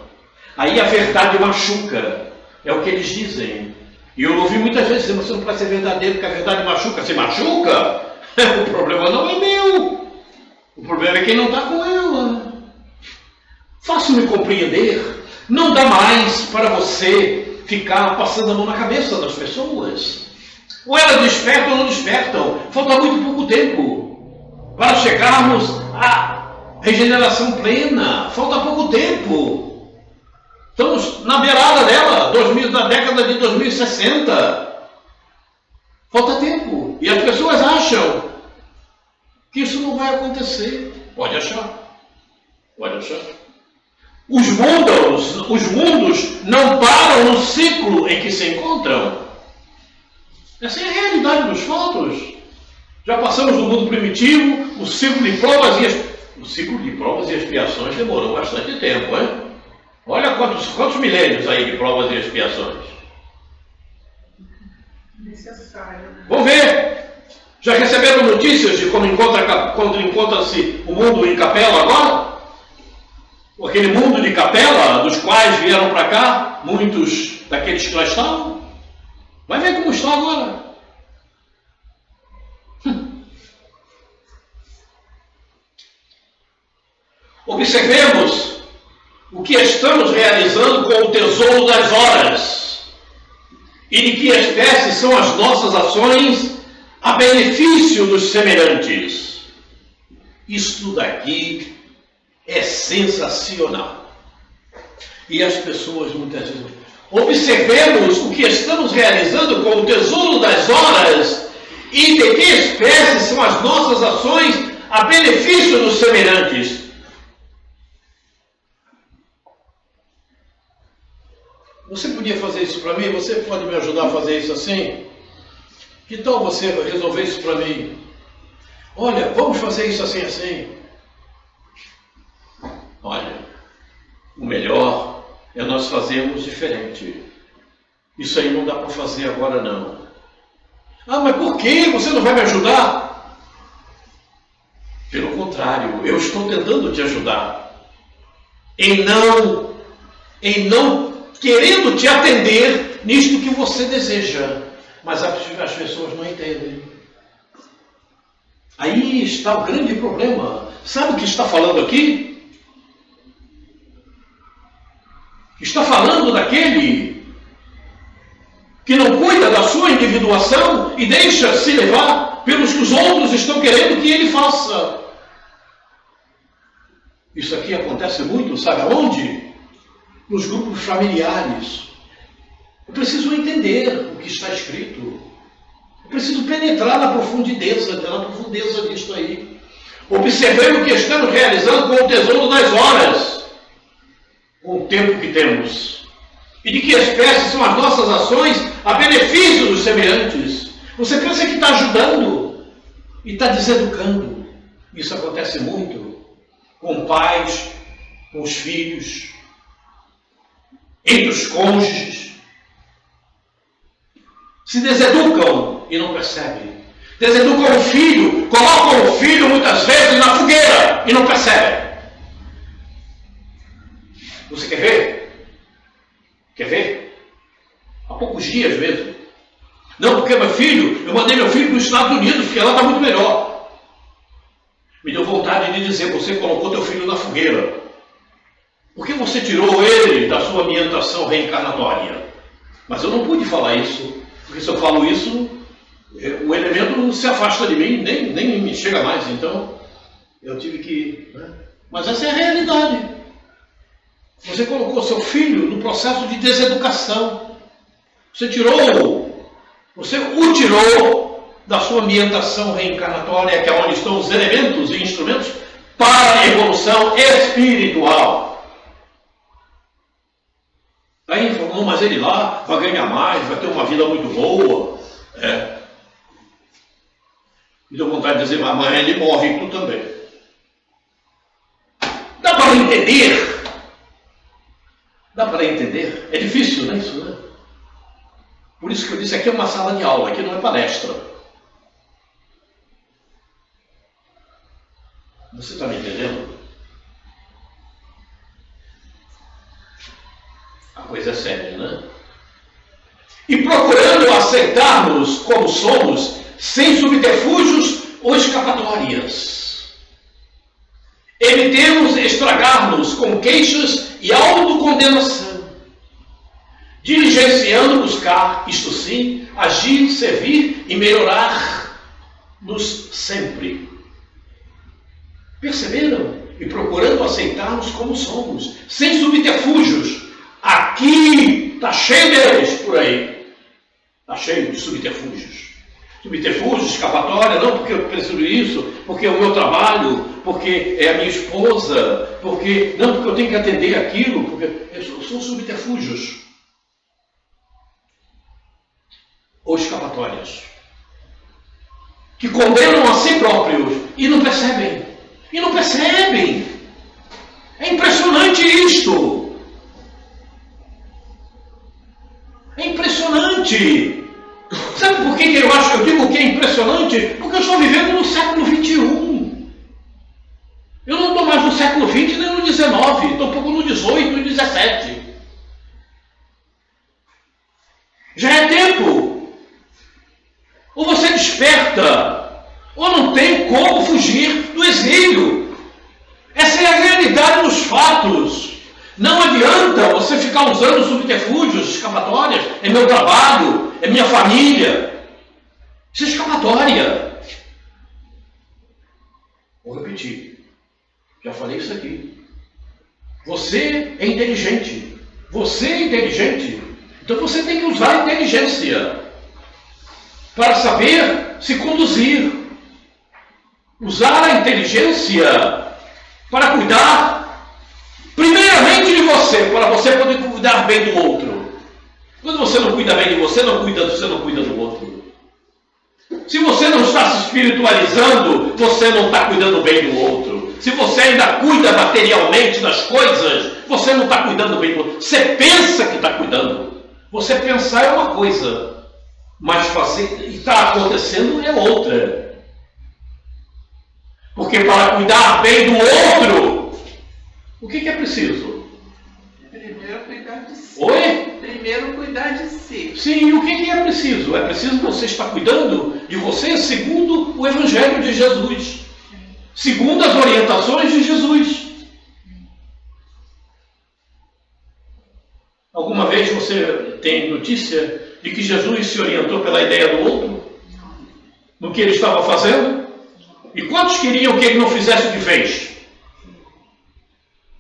Aí a verdade machuca. É o que eles dizem. E eu ouvi muitas vezes dizer: você não pode ser verdadeiro porque a verdade machuca. Se machuca, o problema não é meu. O problema é quem não está com ela. Faça-me compreender. Não dá mais para você ficar passando a mão na cabeça das pessoas. Ou elas despertam ou não despertam. Falta muito pouco tempo para chegarmos à regeneração plena. Falta pouco tempo. Estamos na beirada dela, na década de 2060. Falta tempo. E as pessoas acham que isso não vai acontecer. Pode achar. Os mundos não param no ciclo em que se encontram. Essa é a realidade dos fatos. Já passamos do mundo primitivo, o ciclo de provas e expiações demorou bastante tempo, hein? Olha quantos milênios aí de provas e expiações. Necessário, né? Vamos ver. Já receberam notícias de como encontra-se o mundo em capela agora? Aquele mundo de capela, dos quais vieram para cá muitos daqueles que lá estavam? Vai ver como está agora. Observemos o que estamos realizando com o tesouro das horas e de que espécie são as nossas ações a benefício dos semelhantes. Isto daqui é sensacional. E as pessoas muitas vezes... Observemos o que estamos realizando com o tesouro das horas e de que espécie são as nossas ações a benefício dos semelhantes. Você podia fazer isso para mim? Você pode me ajudar a fazer isso assim? Que tal você resolver isso para mim? Olha, vamos fazer isso assim, assim. Olha, o melhor é nós fazermos diferente. Isso aí não dá para fazer agora não. Ah, mas por quê? Você não vai me ajudar? Pelo contrário, eu estou tentando te ajudar. Em não querendo te atender nisto que você deseja. Mas as pessoas não entendem. Aí está o grande problema. Sabe o que está falando aqui? Está falando daquele que não cuida da sua individuação e deixa se levar pelos que os outros estão querendo que ele faça. Isso aqui acontece muito, sabe aonde? Nos grupos familiares. Eu preciso entender o que está escrito. Eu preciso penetrar na profundeza disto aí. Observemos o que estamos realizando com o tesouro das horas, com o tempo que temos. E de que espécie são as nossas ações a benefício dos semelhantes. Você pensa que está ajudando e está deseducando. Isso acontece muito com pais, com os filhos, entre os cônjuges. Se deseducam e não percebem. Deseducam o filho, colocam o filho muitas vezes na fogueira e não percebem. Você quer ver? Quer ver? Há poucos dias mesmo. Não, porque meu filho, eu mandei meu filho para os Estados Unidos, porque lá está muito melhor. Me deu vontade de dizer, você colocou teu filho na fogueira. Por que você tirou ele da sua ambientação reencarnatória? Mas eu não pude falar isso, porque se eu falo isso, o elemento não se afasta de mim, nem me chega mais. Então, eu tive que... Mas essa é a realidade. Você colocou seu filho no processo de deseducação. Você o tirou da sua ambientação reencarnatória, que é onde estão os elementos e instrumentos para a evolução espiritual. Aí falou, mas ele lá vai ganhar mais, vai ter uma vida muito boa. Me deu vontade de dizer, mas amanhã ele morre e tu também. Dá para entender? Dá para entender? É difícil, né? Isso, né? Por isso que eu disse, aqui é uma sala de aula, aqui não é palestra. Você está me entendendo? A coisa é séria, né? E procurando aceitarmos como somos, sem subterfúgios ou escapatórias. Evitemos estragar-nos com queixas e autocondenação, diligenciando buscar, isto sim, agir, servir e melhorar-nos sempre. Perceberam? E procurando aceitar-nos como somos, sem subterfúgios. Aqui está cheio deles por aí. Está cheio de subterfúgios. Subterfúgios, escapatória, não porque eu preciso disso, porque é o meu trabalho, porque é a minha esposa, porque eu tenho que atender aquilo, porque são subterfúgios. Ou escapatórias. Que condenam a si próprios e não percebem. E não percebem. É impressionante isto. É impressionante. Sabe por que eu digo que é impressionante? Porque eu estou vivendo no século XXI. Eu não estou mais no século XX nem no XIX, estou um pouco no XVIII e XVII. Já é tempo. Ou você desperta, ou não tem como fugir do exílio. Essa é a realidade. fatos. Não adianta você ficar usando subterfúgios, escapatórias. É meu trabalho, é minha família. Isso é escapatória. Vou repetir. Já falei isso aqui. Você é inteligente. Você é inteligente. Então você tem que usar a inteligência para saber se conduzir. Usar a inteligência para cuidar, primeiramente de você, para você poder cuidar bem do outro. Quando você não cuida bem de você não cuida do outro. Se você não está se espiritualizando, você não está cuidando bem do outro. Se você ainda cuida materialmente das coisas, você não está cuidando bem do outro. Você pensa que está cuidando. Você pensar é uma coisa, mas fazer e está acontecendo é outra. Porque para cuidar bem do outro, o que é preciso? Primeiro cuidar de si. Oi? Primeiro cuidar de si. Sim, e o que é preciso? É preciso você estar cuidando de você segundo o Evangelho de Jesus. Segundo as orientações de Jesus. Alguma vez você tem notícia de que Jesus se orientou pela ideia do outro? No que ele estava fazendo? E quantos queriam que ele não fizesse o que fez?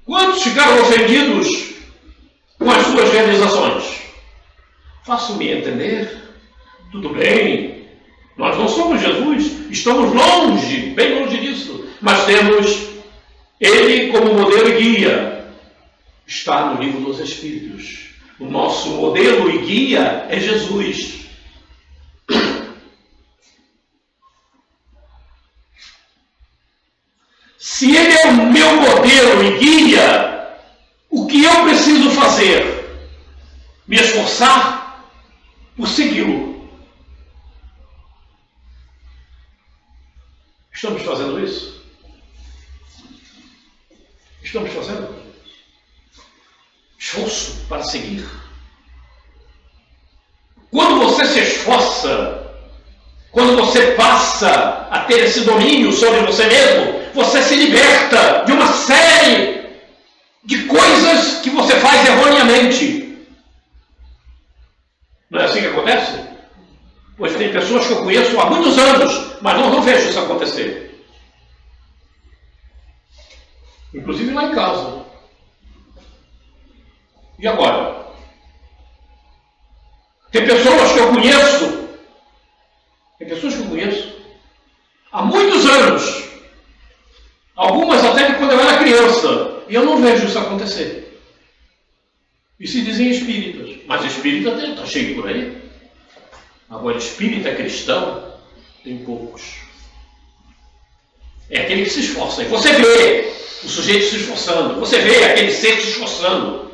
Quantos ficaram ofendidos com as suas realizações? Faço-me entender? Tudo bem. Nós não somos Jesus. Estamos longe, bem longe disso. Mas temos ele como modelo e guia. Está no livro dos Espíritos. O nosso modelo e guia é Jesus. Se ele é o meu modelo e guia, o que eu preciso fazer? Me esforçar por segui-lo. Estamos fazendo isso? Estamos fazendo? Esforço para seguir. Quando você se esforça, quando você passa a ter esse domínio sobre você mesmo, você se liberta de uma série de coisas que você faz erroneamente. Não é assim que acontece? Pois tem pessoas que eu conheço há muitos anos, mas não vejo isso acontecer. Inclusive lá em casa. E agora? Tem pessoas que eu conheço há muitos anos, algumas até de quando eu era criança, e eu não vejo isso acontecer. E se dizem espíritas, mas espírita está cheio por aí. Agora, espírita cristão, tem poucos. É aquele que se esforça. E você vê o sujeito se esforçando, você vê aquele ser se esforçando.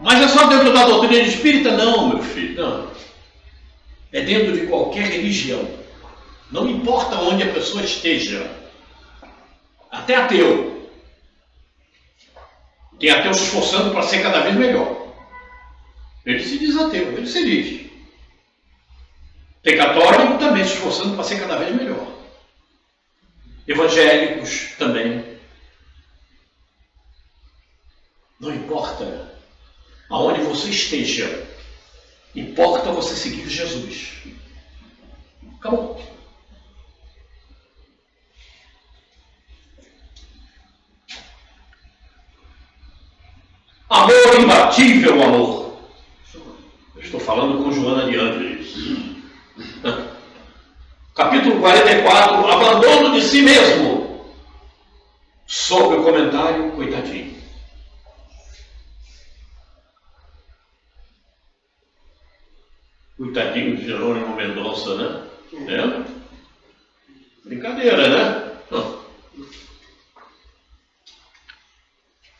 Mas é só dentro da doutrina espírita? Não, meu filho, não. É dentro de qualquer religião. Não importa onde a pessoa esteja. Até ateu. Tem ateu se esforçando para ser cada vez melhor. Ele se diz ateu, ele se diz. Tem católico também se esforçando para ser cada vez melhor. Evangélicos também. Não importa aonde você esteja, importa você seguir Jesus. Acabou. Amor imbatível, amor. Eu estou falando com Joana de Ângeles. Capítulo 44, abandono de si mesmo. Sobre o comentário, coitadinho. Coitadinho de Jerônimo Mendonça, né? É? Brincadeira, né?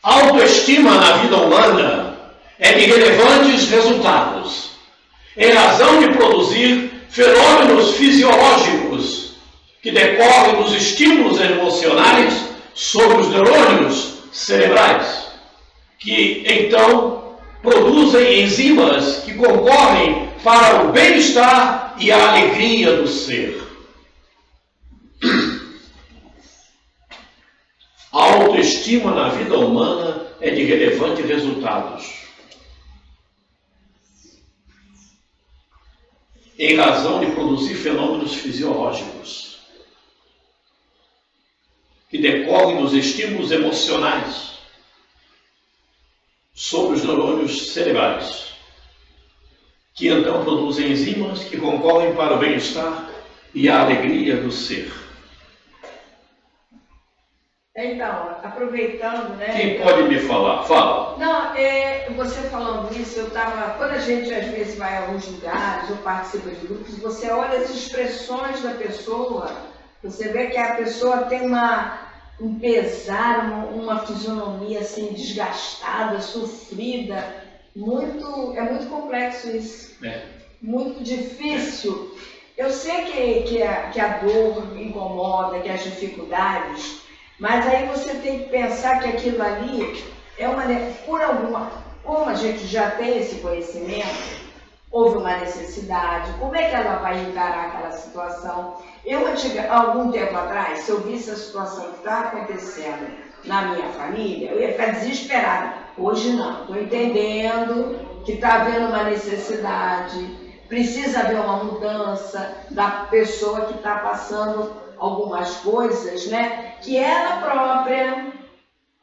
Autoestima na vida humana é de relevantes resultados, em razão de produzir fenômenos fisiológicos que decorrem dos estímulos emocionais sobre os neurônios cerebrais, que então produzem enzimas que concorrem para o bem-estar e a alegria do ser. autoestima na vida humana é de relevantes resultados, em razão de produzir fenômenos fisiológicos que decorrem dos estímulos emocionais sobre os neurônios cerebrais, que então produzem enzimas que concorrem para o bem-estar e a alegria do ser. Então, aproveitando, né? Quem pode me falar? Fala. Não, você falando isso, eu estava. Quando a gente às vezes vai a alguns lugares ou participa de grupos, você olha as expressões da pessoa, você vê que a pessoa tem um pesar, uma fisionomia assim desgastada, sofrida. É muito complexo isso. Muito difícil. Eu sei que a dor incomoda, que as dificuldades. Mas aí você tem que pensar que aquilo ali é como a gente já tem esse conhecimento, houve uma necessidade, como é que ela vai encarar aquela situação? Algum tempo atrás, se eu visse a situação que está acontecendo na minha família, eu ia ficar desesperada. Hoje não, estou entendendo que está havendo uma necessidade, precisa haver uma mudança da pessoa que está passando algumas coisas, né, que ela própria,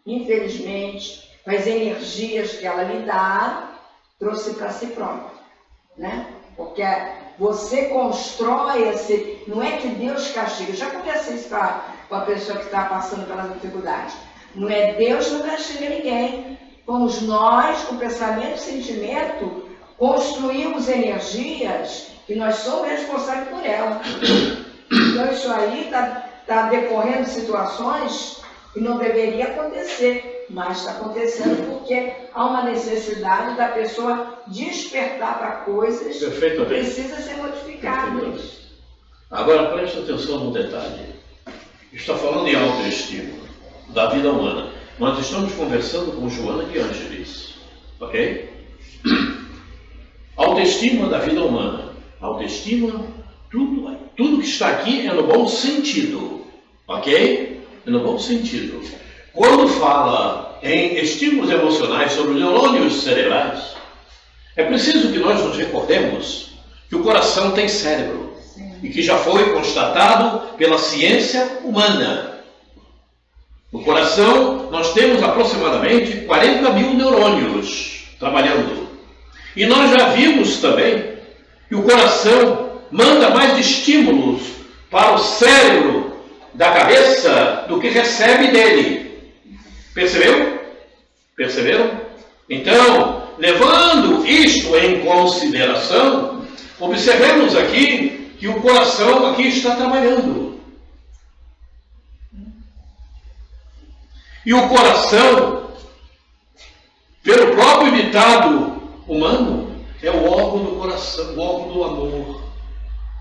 infelizmente, com as energias que ela lhe dá, trouxe para si própria, né? Porque você constrói não é que Deus castiga. Eu já conversei isso com a pessoa que está passando pela dificuldade. Não é Deus não castiga ninguém. Fomos nós, com pensamento e sentimento, construímos energias e nós somos responsáveis por elas. Então isso aí está decorrendo situações que não deveria acontecer, mas está acontecendo porque há uma necessidade da pessoa despertar para coisas que precisam ser modificadas. Agora preste atenção num detalhe. Está falando em autoestima da vida humana. Nós estamos conversando com Joana de Ângeles, ok? Autoestima da vida humana. Autoestima, tudo que está aqui é no bom sentido, ok? É no bom sentido. Quando fala em estímulos emocionais sobre os neurônios cerebrais, é preciso que nós nos recordemos que o coração tem cérebro e que já foi constatado pela ciência humana. No coração, nós temos aproximadamente 40 mil neurônios trabalhando. E nós já vimos também que o coração manda mais estímulos para o cérebro da cabeça do que recebe dele. Percebeu? Perceberam? Então, levando isto em consideração, observemos aqui que o coração aqui está trabalhando. E o coração, pelo próprio ditado humano, é o órgão do coração, o órgão do amor.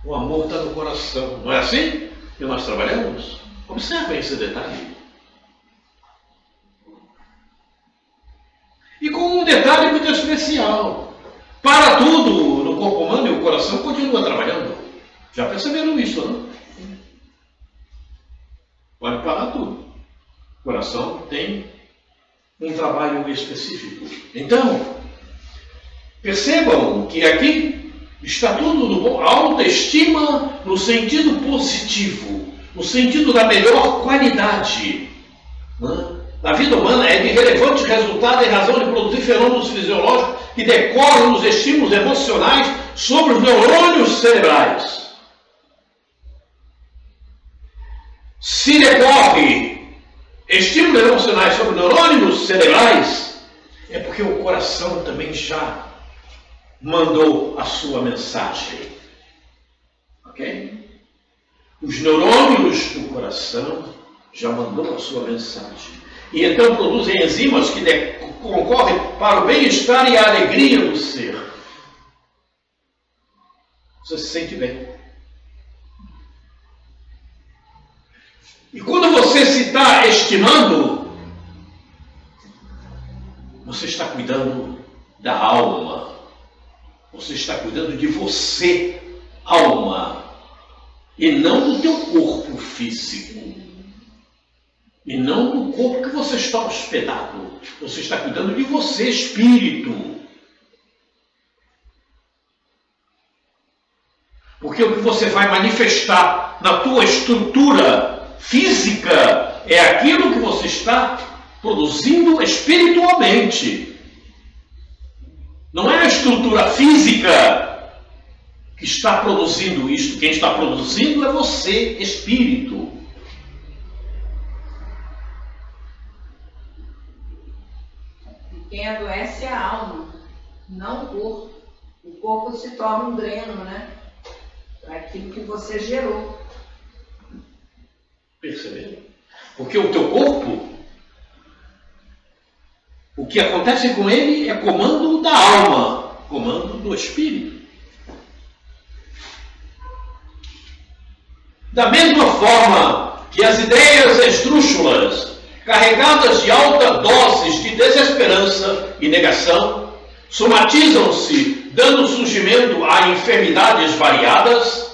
O amor está no coração. Não é assim que nós trabalhamos? Observem esse detalhe. E com um detalhe muito especial. Para tudo no corpo humano e o coração continua trabalhando. Já perceberam isso, não? Pode parar tudo. O coração tem um trabalho específico. Então, percebam que aqui está tudo no bom. Autoestima no sentido positivo, no sentido da melhor qualidade. Na vida humana é de relevante resultado em razão de produzir fenômenos fisiológicos que decorrem dos estímulos emocionais sobre os neurônios cerebrais. Se decorre estímulos emocionais sobre neurônios cerebrais, é porque o coração também já mandou a sua mensagem. Ok? Os neurônios do coração já mandou a sua mensagem. E então produzem enzimas que concorrem para o bem-estar e a alegria do ser. Você se sente bem. E quando você se está estimando, você está cuidando da alma. Você está cuidando de você, alma, e não do teu corpo físico. E não no corpo que você está hospedado. Você está cuidando de você, espírito. Porque o que você vai manifestar na tua estrutura física é aquilo que você está produzindo espiritualmente. Não é a estrutura física que está produzindo isto. Quem está produzindo é você, espírito. E quem adoece é a alma, não o corpo. O corpo se torna um dreno, né? Para aquilo que você gerou. Perceberam? Porque o teu corpo, o que acontece com ele é comando da alma, comando do espírito. Da mesma forma que as ideias esdrúxulas, carregadas de alta doses de desesperança e negação, somatizam-se, dando surgimento a enfermidades variadas,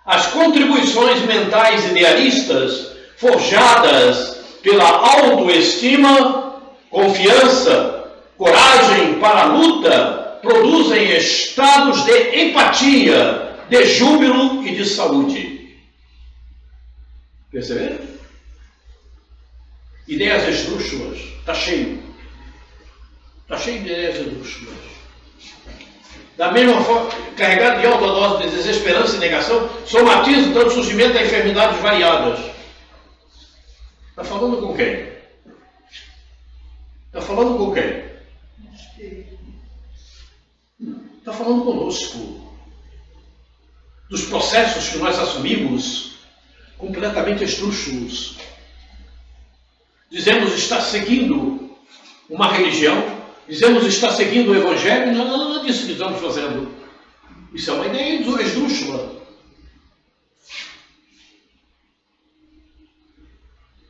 as contribuições mentais idealistas, forjadas pela autoestima, confiança, coragem para a luta, produzem estados de empatia, de júbilo e de saúde. Perceberam? Ideias esdrúxulas. Está cheio. Está cheio de ideias esdrúxulas. Da mesma forma, carregado de alta dose de desesperança e negação, somatiza o surgimento de enfermidades variadas. Está falando com quem? Está falando com quem? Está falando conosco. Dos processos que nós assumimos completamente esdrúxulos. Dizemos estar seguindo uma religião, dizemos estar seguindo o Evangelho, não é disso que estamos fazendo. Isso é uma ideia esdrúxula.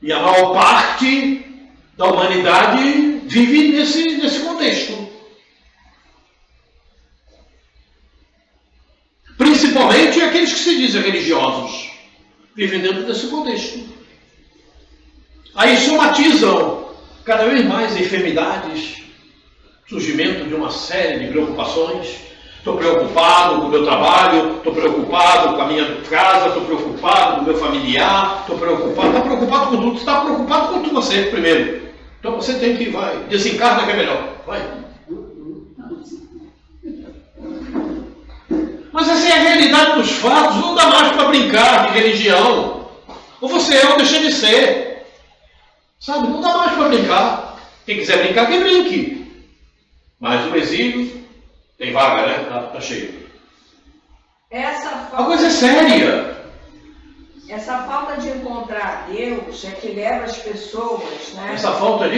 E a maior parte da humanidade vive nesse contexto. Principalmente aqueles que se dizem religiosos, vivem dentro desse contexto. Aí somatizam cada vez mais enfermidades, surgimento de uma série de preocupações. Estou preocupado com o meu trabalho, estou preocupado com a minha casa, estou preocupado com o meu familiar, estou preocupado. Está preocupado com tudo, você está preocupado com você primeiro. Então você tem que ir, vai, desencarna que é melhor, vai. Mas essa é a realidade dos fatos, não dá mais para brincar de religião. Ou você é ou deixa de ser. Sabe, não dá mais para brincar. Quem quiser brincar, que brinque. Mas o exílio tem vaga, né? Tá cheio. A coisa é séria. Essa falta de encontrar Deus é que leva as pessoas, né? Essa falta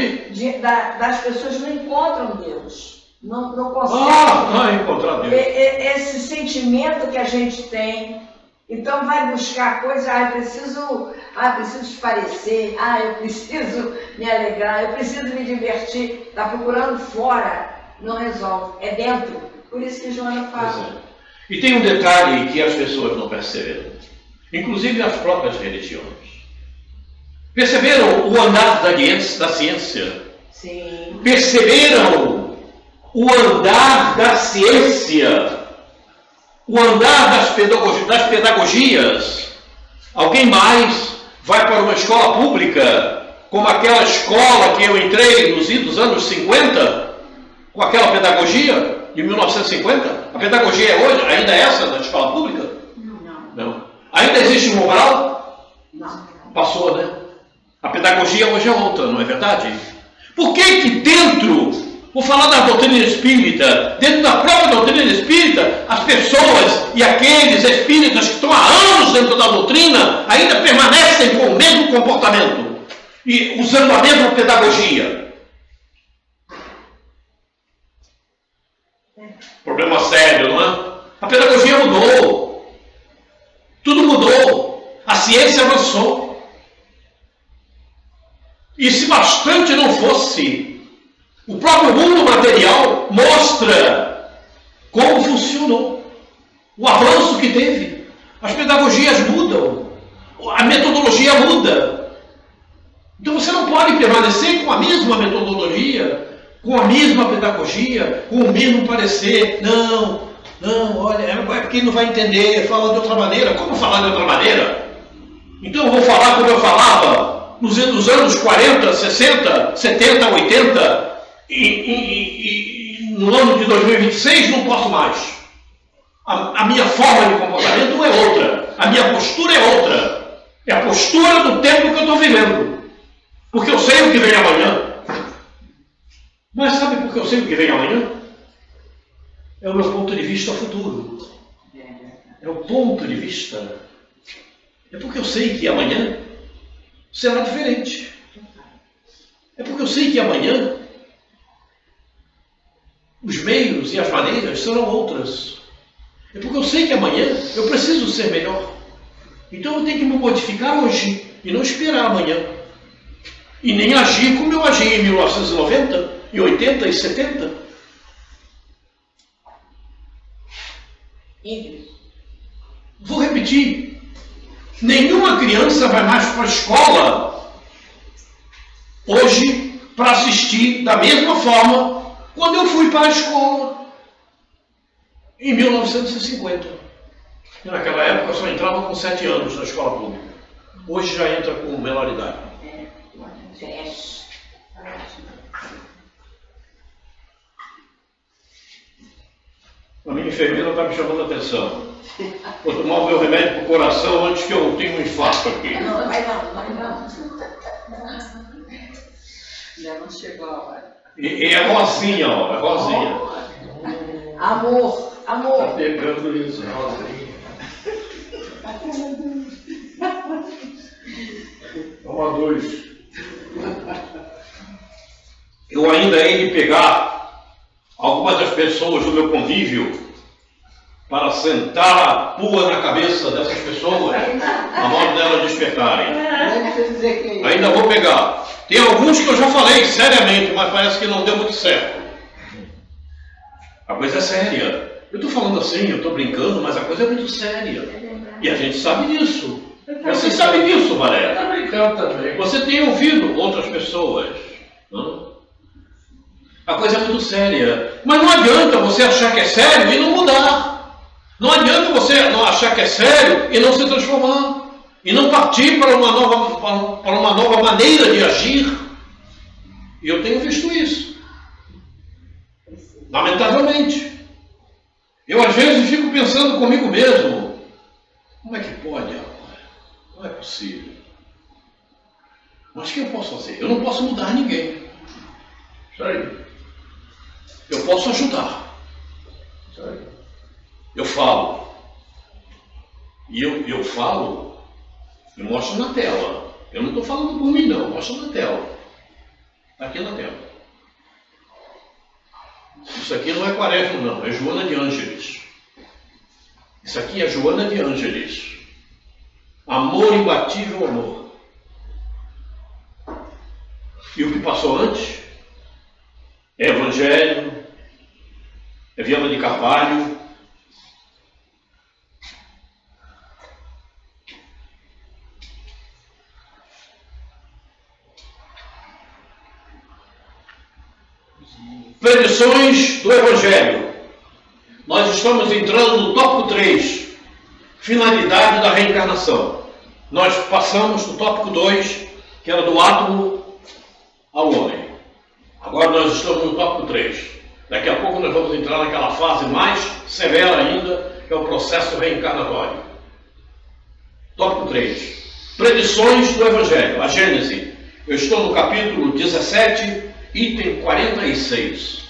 das pessoas não encontram Deus. Não conseguem encontrar Deus. Esse sentimento que a gente tem. Então vai buscar coisa, preciso parecer, eu preciso me alegrar, eu preciso me divertir. Está procurando fora, não resolve, é dentro. Por isso que Joana fala. E tem um detalhe que as pessoas não perceberam, inclusive as próprias religiões. Perceberam o andar da ciência? Sim. Perceberam o andar da ciência? O andar das pedagogias? Alguém mais vai para uma escola pública, como aquela escola que eu entrei nos idos anos 50, com aquela pedagogia de 1950? A pedagogia é hoje, ainda é essa da escola pública? Não. Ainda existe moral? Não. Passou, né? A pedagogia hoje é outra, não é verdade? Por que dentro... Vou falar da doutrina espírita. Dentro da própria doutrina espírita, as pessoas e aqueles espíritas que estão há anos dentro da doutrina ainda permanecem com o mesmo comportamento e usando a mesma pedagogia. Problema sério, não é? A pedagogia mudou. Tudo mudou. A ciência avançou. E se bastante não fosse, o próprio mundo material mostra como funcionou, o avanço que teve. As pedagogias mudam, a metodologia muda. a mesma metodologia, com a mesma pedagogia, com o mesmo parecer. Não, olha, é porque ele não vai entender, fala de outra maneira. Como falar de outra maneira? Então eu vou falar como eu falava nos anos 40, 60, 70, 80, e no ano de 2026 não posso mais. A minha forma de comportamento é outra, a minha postura é outra. É a postura do tempo que eu estou vivendo. Porque eu sei o que vem amanhã. Mas sabe por que eu sei o que vem amanhã? É o meu ponto de vista futuro. É o ponto de vista. É porque eu sei que amanhã será diferente. É porque eu sei que amanhã os meios e as maneiras serão outras. É porque eu sei que amanhã eu preciso ser melhor. Então eu tenho que me modificar hoje e não esperar amanhã. E nem agir como eu agi em 1990, e 80 e 70. Vou repetir. Nenhuma criança vai mais para a escola hoje para assistir da mesma forma quando eu fui para a escola em 1950. E naquela época eu só entrava com 7 anos na escola pública. Hoje já entra com menor idade. A minha enfermeira está me chamando a atenção. Vou tomar o meu remédio para o coração antes que eu tenha um infarto aqui. Não, vai não. Ainda não chegou a hora. E é rosinha, ó, é rosinha. Amor. Está pegando isso, rosinha. Toma 2. Eu ainda hei de pegar algumas das pessoas do meu convívio para sentar a pua na cabeça dessas pessoas, a modo delas despertarem. Ainda vou pegar. Tem alguns que eu já falei seriamente, mas parece que não deu muito certo. A coisa é séria. Eu estou falando assim, eu estou brincando, mas a coisa é muito séria. E a gente sabe disso. Você sabe disso, Valéria. Está brincando também. Você tem ouvido outras pessoas. Não? A coisa é muito séria. Mas não adianta você achar que é sério e não mudar. Não adianta você não achar que é sério e não se transformar. E não partir para uma nova maneira de agir. E eu tenho visto isso. Lamentavelmente. Eu às vezes fico pensando comigo mesmo. Como é que pode agora? Não é possível. Mas o que eu posso fazer? Eu não posso mudar ninguém. Isso aí. Eu posso ajudar. Isso aí. Eu falo. E eu falo, eu mostro na tela. Eu não estou falando por mim, não. Eu mostro na tela. Está aqui na tela. Isso aqui não é Quaresma, não. É Joana de Ângeles. Isso aqui é Joana de Ângeles. Amor imbatível, amor. E o que passou antes é Evangelho, é Viana de Carvalho. Predições do Evangelho. Nós estamos entrando no tópico 3, finalidade da reencarnação. Nós passamos no tópico 2, que era do átomo ao homem. Agora nós estamos no tópico 3. Daqui a pouco nós vamos entrar naquela fase mais severa ainda, que é o processo reencarnatório. Tópico 3. Predições do Evangelho. A Gênese. Eu estou no capítulo 17, item 46.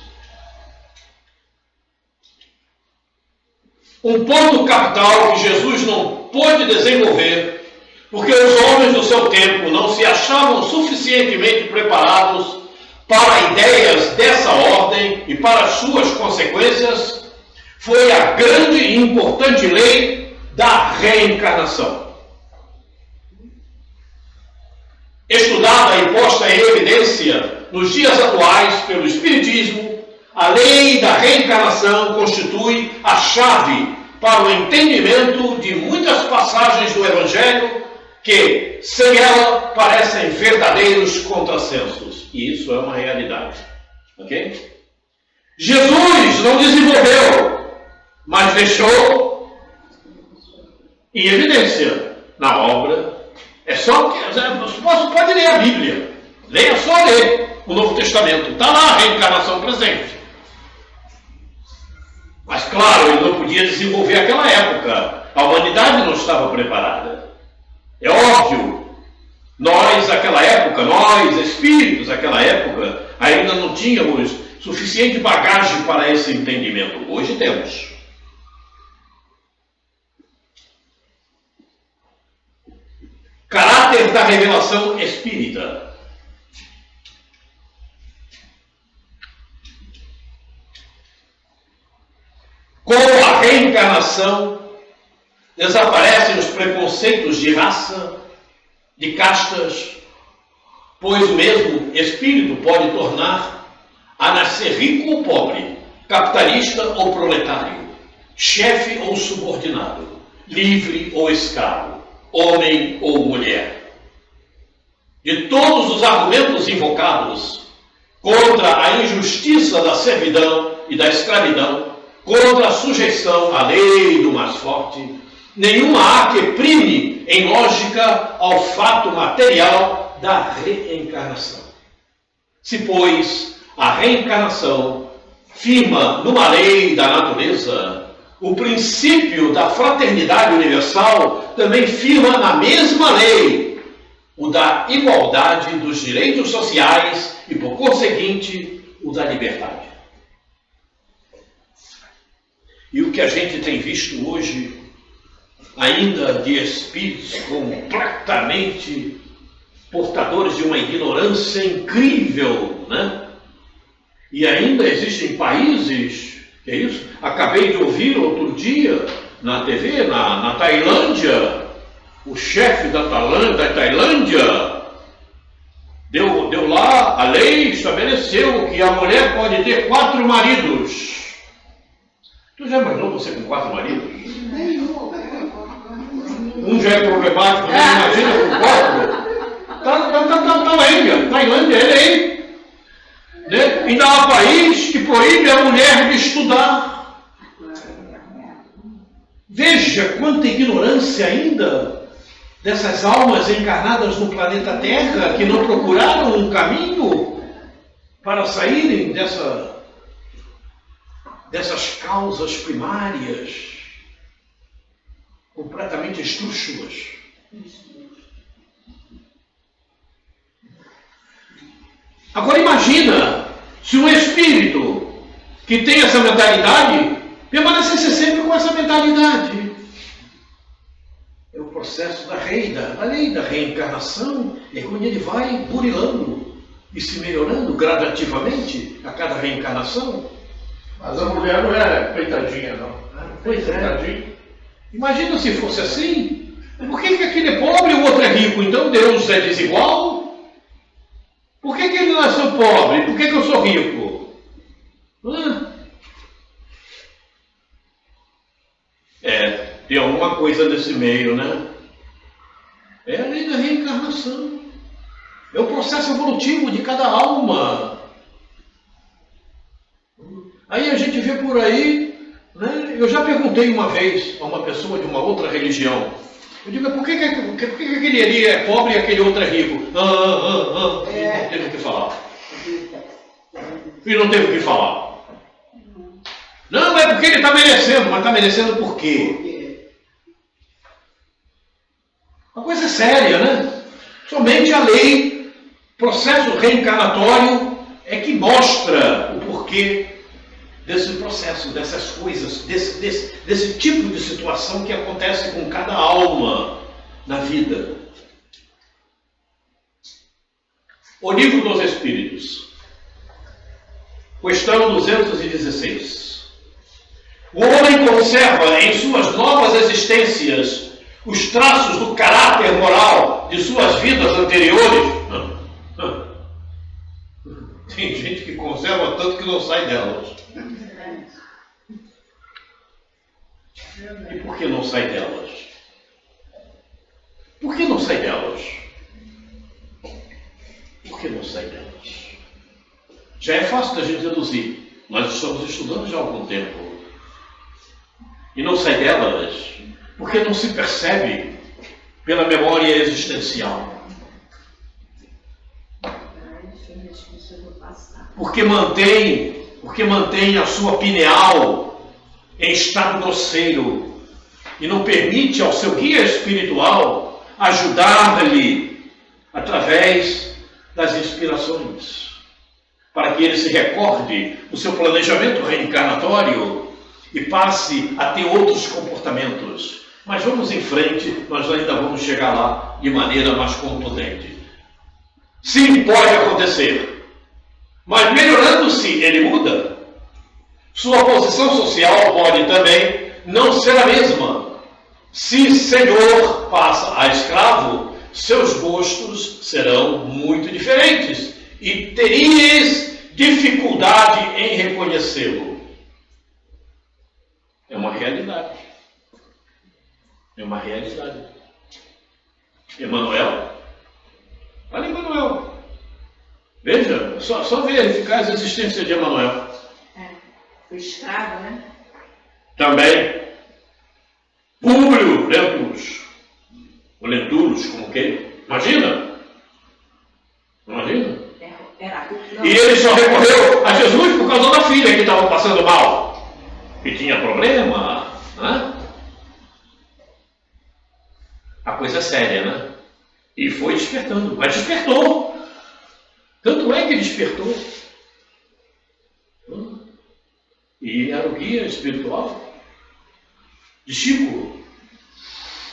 Um ponto capital que Jesus não pôde desenvolver, porque os homens do seu tempo não se achavam suficientemente preparados para ideias dessa ordem e para as suas consequências, foi a grande e importante lei da reencarnação. Estudada e posta em evidência nos dias atuais pelo Espiritismo, a lei da reencarnação constitui a chave para o entendimento de muitas passagens do Evangelho que, sem ela, parecem verdadeiros contrassensos. e isso é uma realidade. Ok? Jesus não desenvolveu, mas deixou em evidência na obra. É só que você pode ler a Bíblia. Leia só ler o Novo Testamento. Está lá a reencarnação presente. Mas claro, ele não podia desenvolver aquela época. A humanidade não estava preparada. É óbvio. Nós, naquela época, nós, espíritos daquela época, ainda não tínhamos suficiente bagagem para esse entendimento. Hoje temos. Caráter da revelação espírita. Com a reencarnação, desaparecem os preconceitos de raça, de castas, pois o mesmo espírito pode tornar a nascer rico ou pobre, capitalista ou proletário, chefe ou subordinado, livre ou escravo, homem ou mulher. De todos os argumentos invocados contra a injustiça da servidão e da escravidão, contra a sujeição à lei do mais forte, nenhuma há que prime em lógica ao fato material da reencarnação. Se, pois, a reencarnação firma numa lei da natureza, o princípio da fraternidade universal também firma na mesma lei o da igualdade dos direitos sociais e, por conseguinte, o da liberdade. E o que a gente tem visto hoje, ainda de espíritos completamente portadores de uma ignorância incrível, né? E ainda existem países, que é isso? Acabei de ouvir outro dia na TV, na Tailândia, o chefe da Tailândia deu lá, a lei estabeleceu que a mulher pode ter 4 maridos. Tu já imaginou você com 4 maridos? Um já é problemático, né? Imagina com 4. Tá na Índia, Tailândia, é lei. Né? Ainda há país que proíbe a mulher de estudar. Veja quanta ignorância ainda dessas almas encarnadas no planeta Terra que não procuraram um caminho para saírem dessas causas primárias completamente esdrúxulas. Agora imagina se um espírito que tem essa mentalidade permanecesse sempre com essa mentalidade. É o processo da lei da reencarnação, é quando ele vai burilando e se melhorando gradativamente a cada reencarnação. Mas a mulher não é peitadinha, não. Pois é. Peitadinha. Imagina se fosse assim. Por que aquele é pobre e o outro é rico? Então Deus é desigual? Por que ele nasceu pobre? Por que eu sou rico? Tem alguma coisa nesse meio, né? É a lei da reencarnação. É o processo evolutivo de cada alma. Aí a gente vê por aí, né? Eu já perguntei uma vez a uma pessoa de uma outra religião. Eu digo, por que aquele ali é pobre e aquele outro é rico? E não teve o que falar. E não teve o que falar. Não, é porque ele está merecendo. Mas está merecendo por quê? Uma coisa séria, né? Somente a lei, processo reencarnatório, é que mostra o porquê desse processo, dessas coisas, desse tipo de situação que acontece com cada alma na vida. O Livro dos Espíritos, questão 216. O homem conserva em suas novas existências os traços do caráter moral de suas vidas anteriores? Tem gente que conserva tanto que não sai delas. E por que não sai delas? Por que não sai delas? Por que não sai delas? Já é fácil da gente deduzir. Nós estamos estudando já há algum tempo. E não sai delas, porque não se percebe pela memória existencial. Porque mantém a sua pineal em estado grosseiro e não permite ao seu guia espiritual ajudar-lhe através das inspirações, para que ele se recorde do seu planejamento reencarnatório e passe a ter outros comportamentos. Mas vamos em frente, nós ainda vamos chegar lá de maneira mais contundente. Sim, pode acontecer. Mas melhorando-se, ele muda. Sua posição social pode também não ser a mesma. Se senhor passa a escravo, seus gostos serão muito diferentes e terias dificuldade em reconhecê-lo. É uma realidade. É uma realidade. Emanuel. Olha Emanuel. Veja, só verificar a existência de Emanuel. O escravo, né? Também. Públio Lentulus. O Lentulus, como que? Imagina? Imagina? E ele só recorreu a Jesus por causa da filha que estava passando mal. Que tinha problema. Né? A coisa é séria, né? E foi despertando. Mas despertou. Tanto é que despertou. E era o guia espiritual de Chico.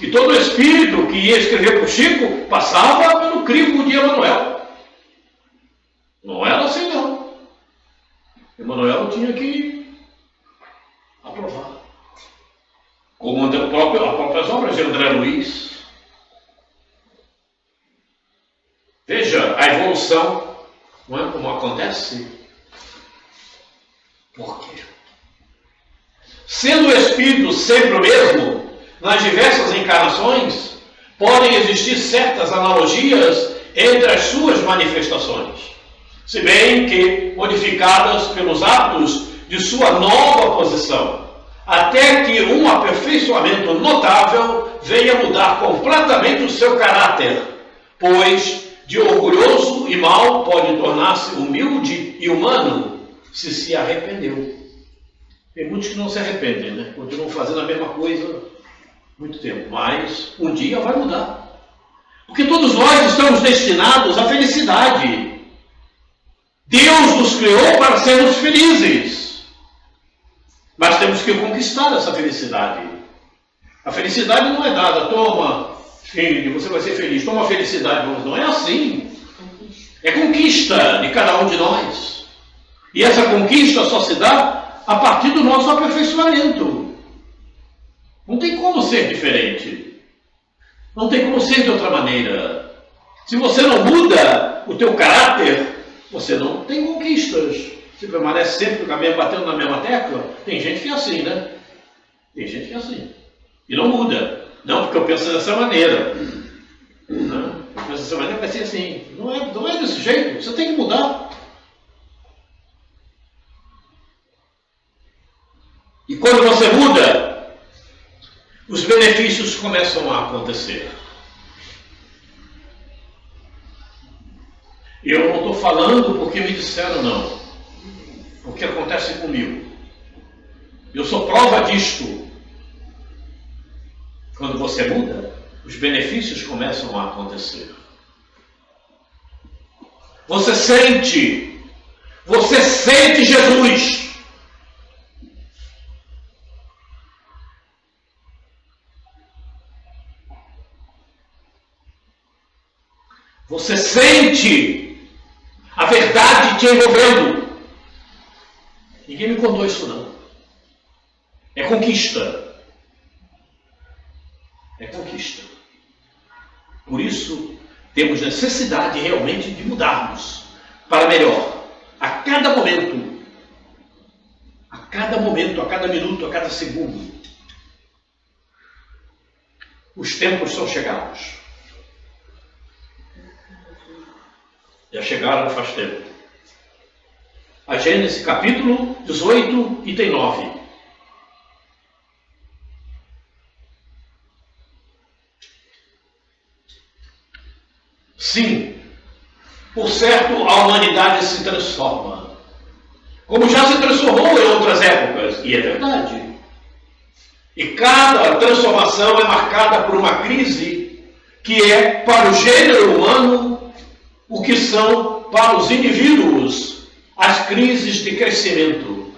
E todo espírito que ia escrever para o Chico passava pelo crivo de Emanuel. Não era assim, não. Emanuel tinha que aprovar. Como as próprias obras de André Luiz. Veja a evolução. Não é como acontece? Por quê? Sendo o espírito sempre o mesmo, nas diversas encarnações, podem existir certas analogias entre as suas manifestações, se bem que modificadas pelos atos de sua nova posição, até que um aperfeiçoamento notável venha mudar completamente o seu caráter, pois de orgulhoso e mau pode tornar-se humilde e humano se arrependeu. Tem muitos que não se arrependem, né? Continuam fazendo a mesma coisa muito tempo, mas um dia vai mudar. Porque todos nós estamos destinados à felicidade. Deus nos criou para sermos felizes. Mas temos que conquistar essa felicidade. A felicidade não é dada, toma, filho, você vai ser feliz, toma felicidade. Não é assim. É conquista de cada um de nós. E essa conquista só se dá a partir do nosso aperfeiçoamento. Não tem como ser diferente. Não tem como ser de outra maneira. Se você não muda o teu caráter, você não tem conquistas. Você permanece sempre batendo na mesma tecla. Tem gente que é assim, né? Tem gente que é assim. E não muda. Não, porque eu penso dessa maneira. Não, eu penso dessa maneira, vai ser assim. Não é desse jeito. Você tem que mudar. E quando você muda, os benefícios começam a acontecer. E eu não estou falando porque me disseram, não. Porque acontece comigo. Eu sou prova disto. Quando você muda, os benefícios começam a acontecer. Você sente Jesus. Você sente a verdade te envolvendo. Ninguém me contou isso, não. É conquista. É conquista. Por isso, temos necessidade realmente de mudarmos para melhor. A cada momento. A cada momento, a cada minuto, a cada segundo. Os tempos são chegados. Já chegaram faz tempo. A Gênesis capítulo 18, item 9. Sim, por certo, a humanidade se transforma, como já se transformou em outras épocas, e é verdade. E cada transformação é marcada por uma crise que é, para o gênero humano, o que são para os indivíduos as crises de crescimento.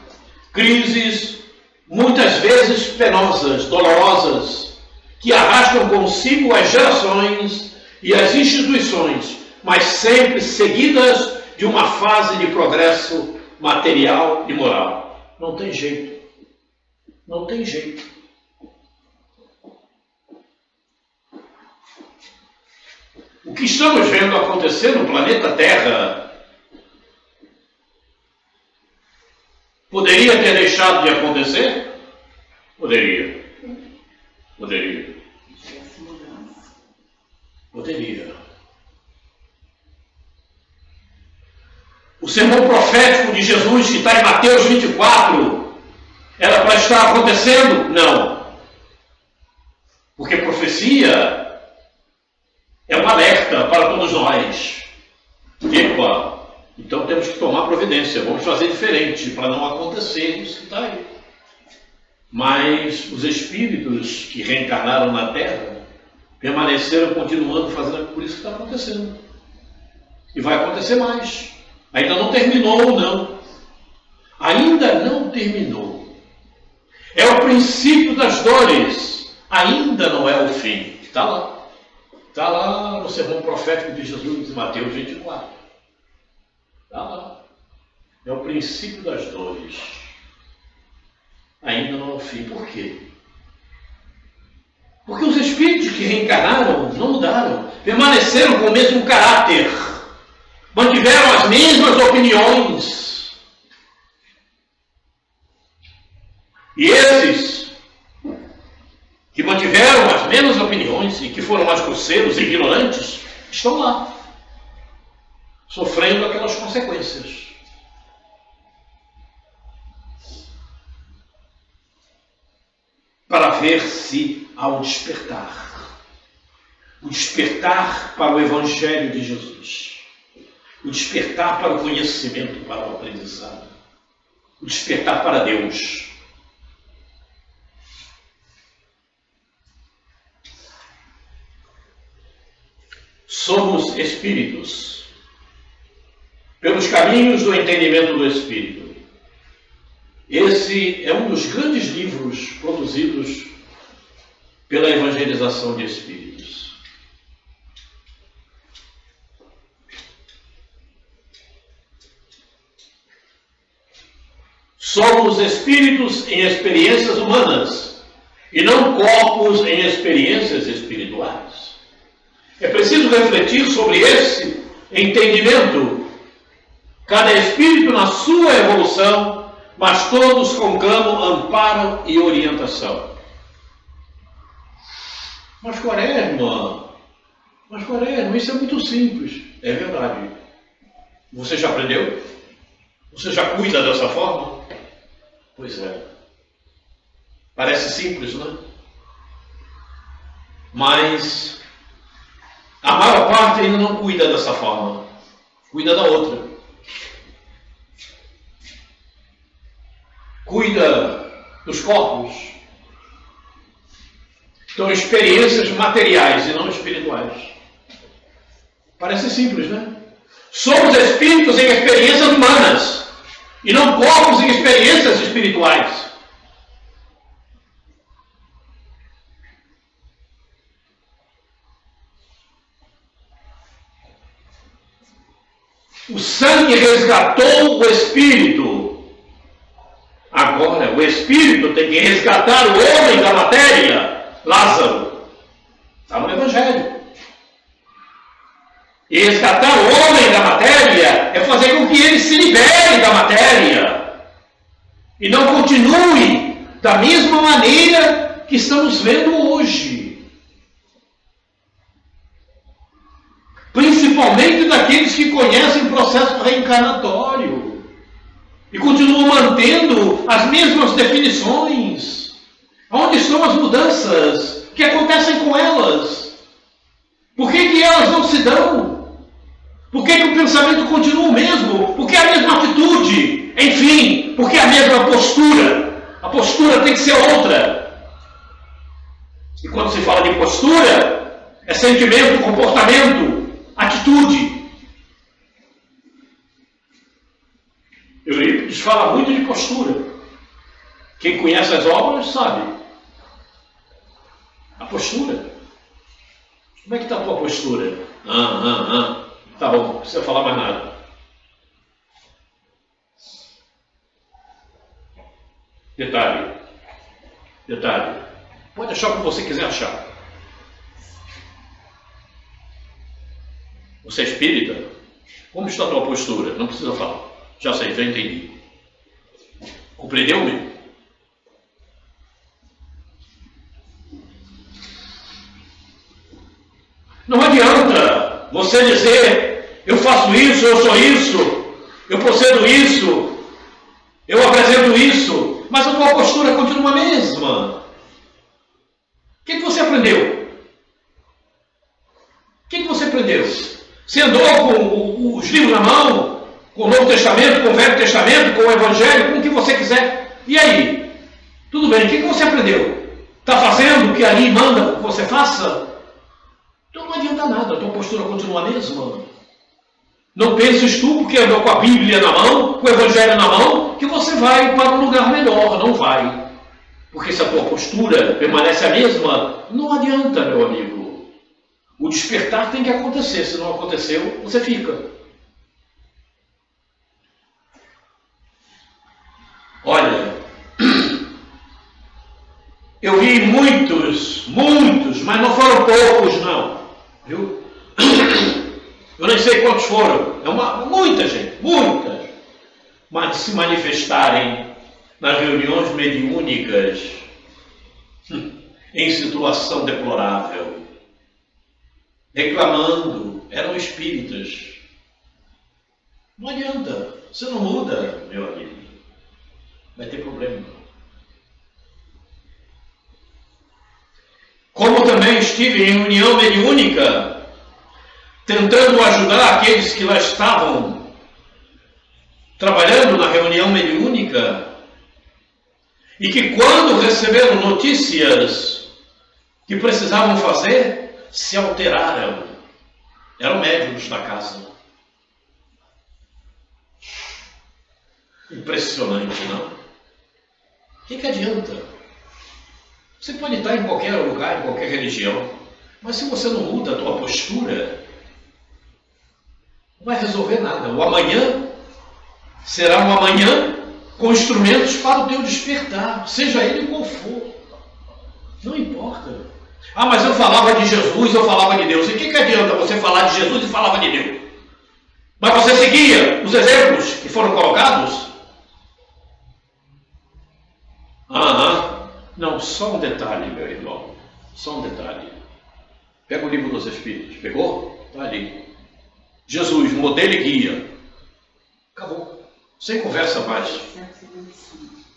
Crises muitas vezes penosas, dolorosas, que arrastam consigo as gerações e as instituições, mas sempre seguidas de uma fase de progresso material e moral. Não tem jeito. Não tem jeito. O que estamos vendo acontecer no planeta Terra poderia ter deixado de acontecer? Poderia. Poderia. Poderia. O sermão profético de Jesus, que está em Mateus 24, era para estar acontecendo? Não. Porque profecia é um alerta para todos nós. Epa, então temos que tomar providência, vamos fazer diferente para não acontecer isso que está aí. Mas os espíritos que reencarnaram na Terra permaneceram continuando fazendo por isso que está acontecendo. E vai acontecer mais. Ainda não terminou, não. Ainda não terminou. É o princípio das dores. Ainda não é o fim. Está lá. Está lá no sermão profético de Jesus, em Mateus 24. Está lá. É o princípio das dores. Ainda não é o fim. Por quê? Porque os espíritos que reencarnaram não mudaram. Permaneceram com o mesmo caráter. Mantiveram as mesmas opiniões. E esses que mantiveram as mesmas opiniões e que foram mais grosseiros e ignorantes, estão lá, sofrendo aquelas consequências. Para ver se há um despertar. O despertar para o Evangelho de Jesus. O despertar para o conhecimento, para o aprendizado. O despertar para Deus. Somos espíritos, pelos caminhos do entendimento do Espírito. Esse é um dos grandes livros produzidos pela evangelização de espíritos. Somos espíritos em experiências humanas e não corpos em experiências espirituais. É preciso refletir sobre esse entendimento. Cada espírito na sua evolução, mas todos com clamo, amparo e orientação. Mas Quaresma, isso é muito simples. É verdade. Você já aprendeu? Você já cuida dessa forma? Pois é. Parece simples, não é? Mas a maior parte ainda não cuida dessa forma. Cuida da outra. Cuida dos corpos. Então, experiências materiais e não espirituais. Parece simples, né? Somos espíritos em experiências humanas e não corpos em experiências espirituais. O sangue resgatou o espírito. Agora, o espírito tem que resgatar o homem da matéria. Lázaro. Está no Evangelho. E resgatar o homem da matéria é fazer com que ele se libere da matéria. E não continue da mesma maneira que estamos vendo hoje. Principalmente daqueles que conhecem o processo reencarnatório. E continuam mantendo as mesmas definições. Onde estão as mudanças que acontecem com elas? Por que elas não se dão? Por que o pensamento continua o mesmo? Por que a mesma atitude? Enfim, por que a mesma postura? A postura tem que ser outra. E quando se fala de postura, é sentimento, comportamento, atitude. Eurípides fala muito de postura. Quem conhece as obras sabe. A postura. Como é que está a tua postura? Tá bom, não precisa falar mais nada. Detalhe. Pode achar o que você quiser achar. Você é espírita? Como está a tua postura? Não precisa falar. Já sei, já entendi. Compreendeu-me? Não adianta você dizer, eu faço isso, eu sou isso, eu procedo isso, eu apresento isso, mas a tua postura continua a mesma. O que você aprendeu? O que você aprendeu? Você andou com os livros na mão, com o Novo Testamento, com o Velho Testamento, com o Evangelho, com o que você quiser. E aí? Tudo bem, o que você aprendeu? Está fazendo o que ali manda que você faça? Então não adianta nada, a tua postura continua a mesma. Não penses tu, porque andou com a Bíblia na mão, com o Evangelho na mão, que você vai para um lugar melhor. Não vai. Porque se a tua postura permanece a mesma, não adianta, meu amigo. O despertar tem que acontecer. Se não aconteceu, você fica. Olha, eu vi muitos, mas não foram poucos, não. Viu? Eu nem sei quantos foram. Muita gente, muitas. Mas se manifestarem nas reuniões mediúnicas em situação deplorável, reclamando, eram espíritas. Não adianta. Você não muda, meu amigo. Vai ter problema. Como também estive em reunião mediúnica, tentando ajudar aqueles que lá estavam trabalhando na reunião mediúnica, e que quando receberam notícias que precisavam fazer, se alteraram. Eram médiuns da casa. Impressionante, não? O que adianta? Você pode estar em qualquer lugar, em qualquer religião, mas se você não muda a tua postura, não vai resolver nada. O amanhã será um amanhã com instrumentos para o teu despertar, seja ele qual for. Não importa. Ah, mas eu falava de Jesus, eu falava de Deus. E o que adianta você falar de Jesus e falava de Deus? Mas você seguia os exemplos que foram colocados? Não, só um detalhe, meu irmão. Só um detalhe. Pega o livro dos Espíritos. Pegou? Está ali. Jesus, modelo e guia. Acabou. Sem conversa mais.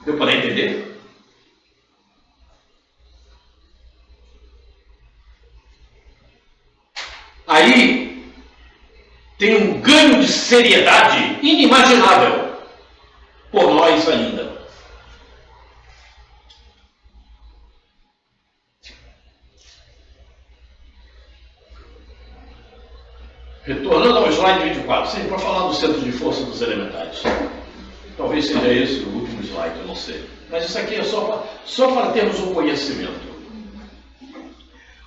Deu para entender? Aí tem um ganho de seriedade inimaginável por nós ainda. Retornando ao slide 24, sempre para falar do centro de força dos elementais. Talvez seja esse o último slide, eu não sei. Mas isso aqui é só para termos um conhecimento.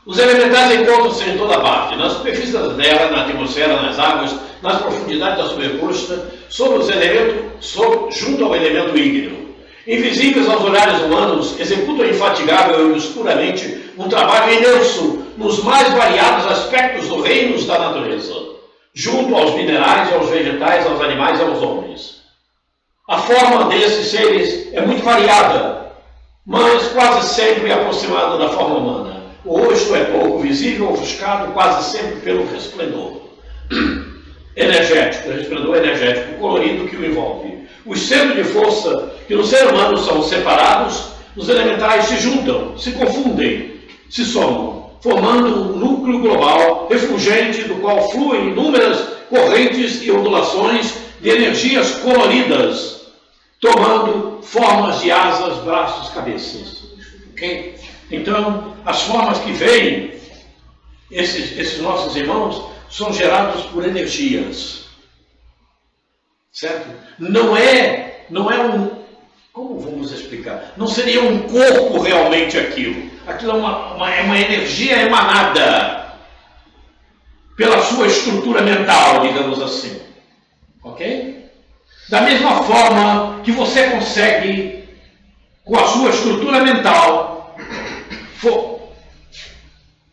Os elementais encontram-se em toda parte, na superfície da terra, na atmosfera, nas águas, nas profundidades da supercosta, junto ao elemento ígneo. Invisíveis aos olhares humanos, executam infatigável e obscuramente um trabalho imenso nos mais variados aspectos do reino da natureza, junto aos minerais, aos vegetais, aos animais e aos homens. A forma desses seres é muito variada, mas quase sempre aproximada da forma humana. O rosto é pouco visível, ofuscado quase sempre pelo resplendor energético, resplendor energético colorido que o envolve. os centros de força que no ser humano são separados, os elementais se juntam, se confundem, se somam, formando um núcleo global refulgente do qual fluem inúmeras correntes e ondulações de energias coloridas, tomando formas de asas, braços, cabeças. Okay? Então, as formas que vêm, esses nossos irmãos, são gerados por energias. Certo? Não é um... Como vamos explicar? Não seria um corpo realmente aquilo. Aquilo é uma energia emanada pela sua estrutura mental, digamos assim. Ok? Da mesma forma que você consegue, com a sua estrutura mental,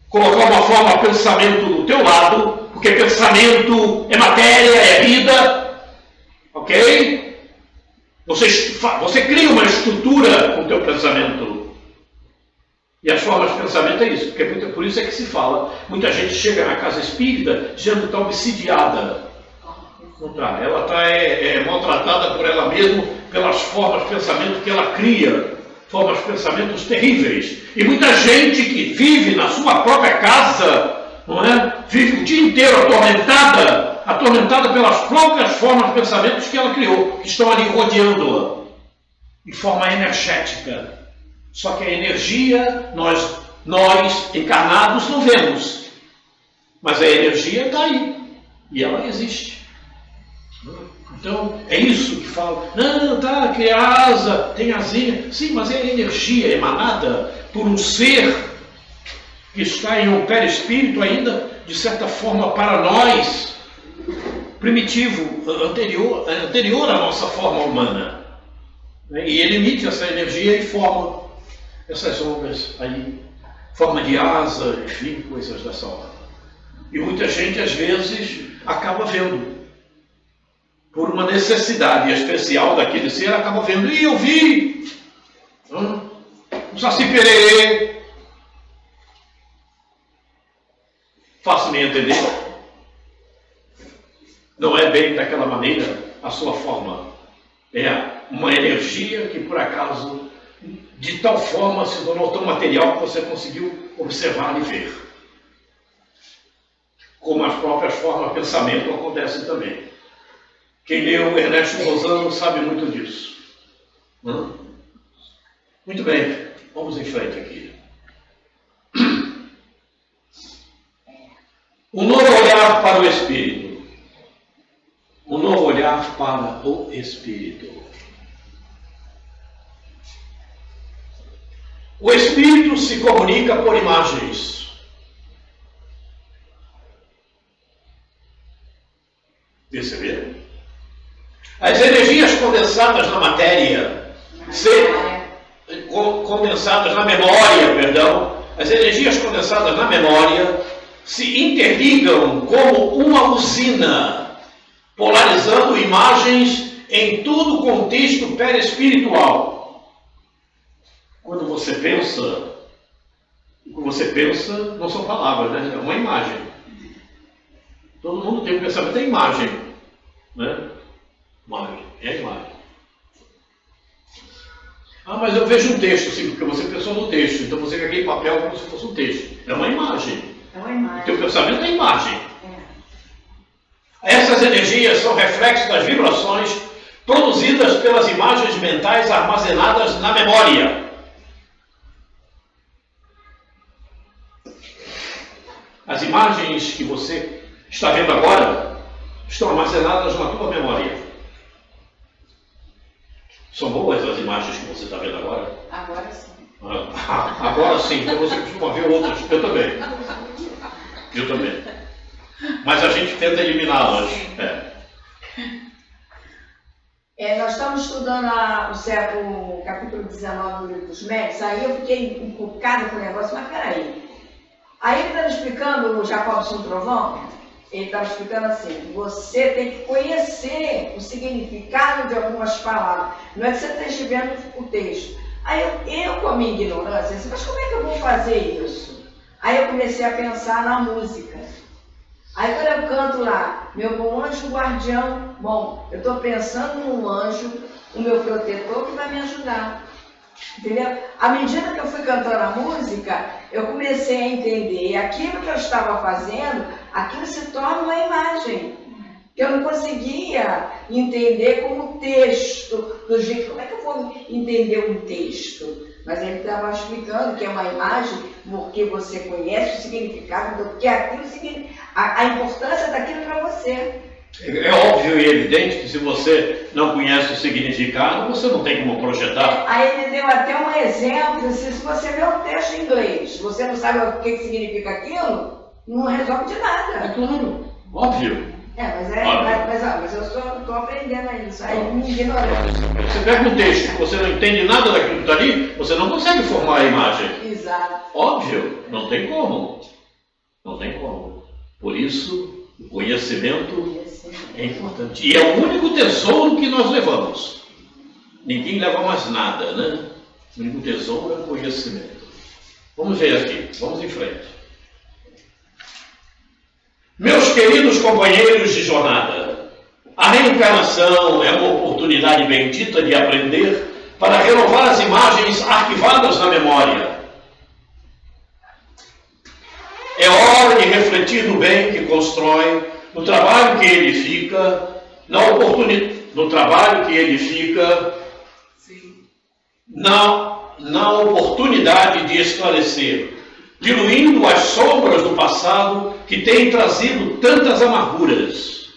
colocar uma forma de pensamento do teu lado, porque pensamento é matéria, é vida, ok? Você cria uma estrutura com o teu pensamento. E as formas de pensamento é isso, porque por isso é que se fala, muita gente chega na casa espírita dizendo que está obsidiada. Não está. Ela está maltratada por ela mesma, pelas formas de pensamento que ela cria. Formas de pensamentos terríveis. E muita gente que vive na sua própria casa, não é? Vive o dia inteiro atormentada pelas próprias formas de pensamentos que ela criou, que estão ali rodeando-a, de forma energética. Só que a energia, nós encarnados não vemos. Mas a energia está aí. E ela existe. Então, é isso que fala. Não, tá, que é asa, tem asinha. Sim, mas é a energia emanada por um ser que está em um perispírito ainda, de certa forma, para nós, primitivo, anterior à nossa forma humana. E ele emite essa energia e forma essas ondas aí, forma de asa, enfim, coisas dessa ordem. E muita gente, às vezes, acaba vendo. Por uma necessidade especial daquele ser, acaba vendo. E eu vi um Saci Pererê. Faço-me entender? Não é bem daquela maneira a sua forma. É uma energia que, por acaso, de tal forma se tornou tão material que você conseguiu observar e ver. Como as próprias formas de pensamento acontecem também. Quem leu Ernesto Rosano sabe muito disso. Muito bem, vamos em frente aqui. Um novo olhar para o Espírito. Um novo olhar para o Espírito. O Espírito se comunica por imagens. Perceberam? As energias condensadas na matéria, condensadas na memória, perdão, as energias condensadas na memória se interligam como uma usina, polarizando imagens em todo o contexto perispiritual. Quando você pensa, o que você pensa não são palavras, né? É uma imagem. Todo mundo tem um pensamento, é imagem, né? Imagem, é a imagem. Ah, mas eu vejo um texto, sim, porque você pensou no texto, então você quer aquele papel como se fosse um texto. É uma imagem. É uma imagem. O teu pensamento é imagem. Essas energias são reflexos das vibrações produzidas pelas imagens mentais armazenadas na memória. As imagens que você está vendo agora estão armazenadas na tua memória. São boas as imagens que você está vendo agora? Agora sim. Agora sim, então você costuma ver outras. Eu também. Eu também. Mas a gente tenta eliminá-las. Nós estamos estudando o capítulo 19 do Livro dos Médiuns, aí eu fiquei encucada com o negócio, mas peraí. Aí ele estava explicando, o Jacobson Trovão, ele estava explicando assim, você tem que conhecer o significado de algumas palavras, não é que você esteja vendo o texto. Aí eu com a minha ignorância, disse, mas como é que eu vou fazer isso? Aí eu comecei a pensar na música. Aí quando eu canto lá, lá, meu bom anjo guardião. Bom, eu estou pensando num anjo, o meu protetor que vai me ajudar. Entendeu? À medida que eu fui cantando a música, eu comecei a entender. E aquilo que eu estava fazendo, aquilo se torna uma imagem. Eu não conseguia entender como texto, do jeito, como é que eu vou entender um texto? Mas ele estava explicando que é uma imagem porque você conhece o significado, porque aquilo significa, a importância daquilo para você. É óbvio e evidente que se você não conhece o significado, você não tem como projetar. Aí ele deu até um exemplo, se você vê um texto em inglês, você não sabe o que significa aquilo, não resolve de É nada. claro, óbvio. Mas eu estou aprendendo isso, aí me ignorando. Você pega um texto que você não entende nada daquilo que está ali, você não consegue formar a imagem. Exato. Óbvio, não tem como. Não tem como. Por isso, o conhecimento é importante. E é o único tesouro que nós levamos. Ninguém leva mais nada, né? O único tesouro é o conhecimento. Vamos ver aqui, vamos em frente. Meus queridos companheiros de jornada, a reencarnação é uma oportunidade bendita de aprender para renovar as imagens arquivadas na memória. É hora de refletir no bem que constrói, no trabalho que edifica, no trabalho que edifica, na oportunidade de esclarecer, diluindo as sombras do passado que têm trazido tantas amarguras.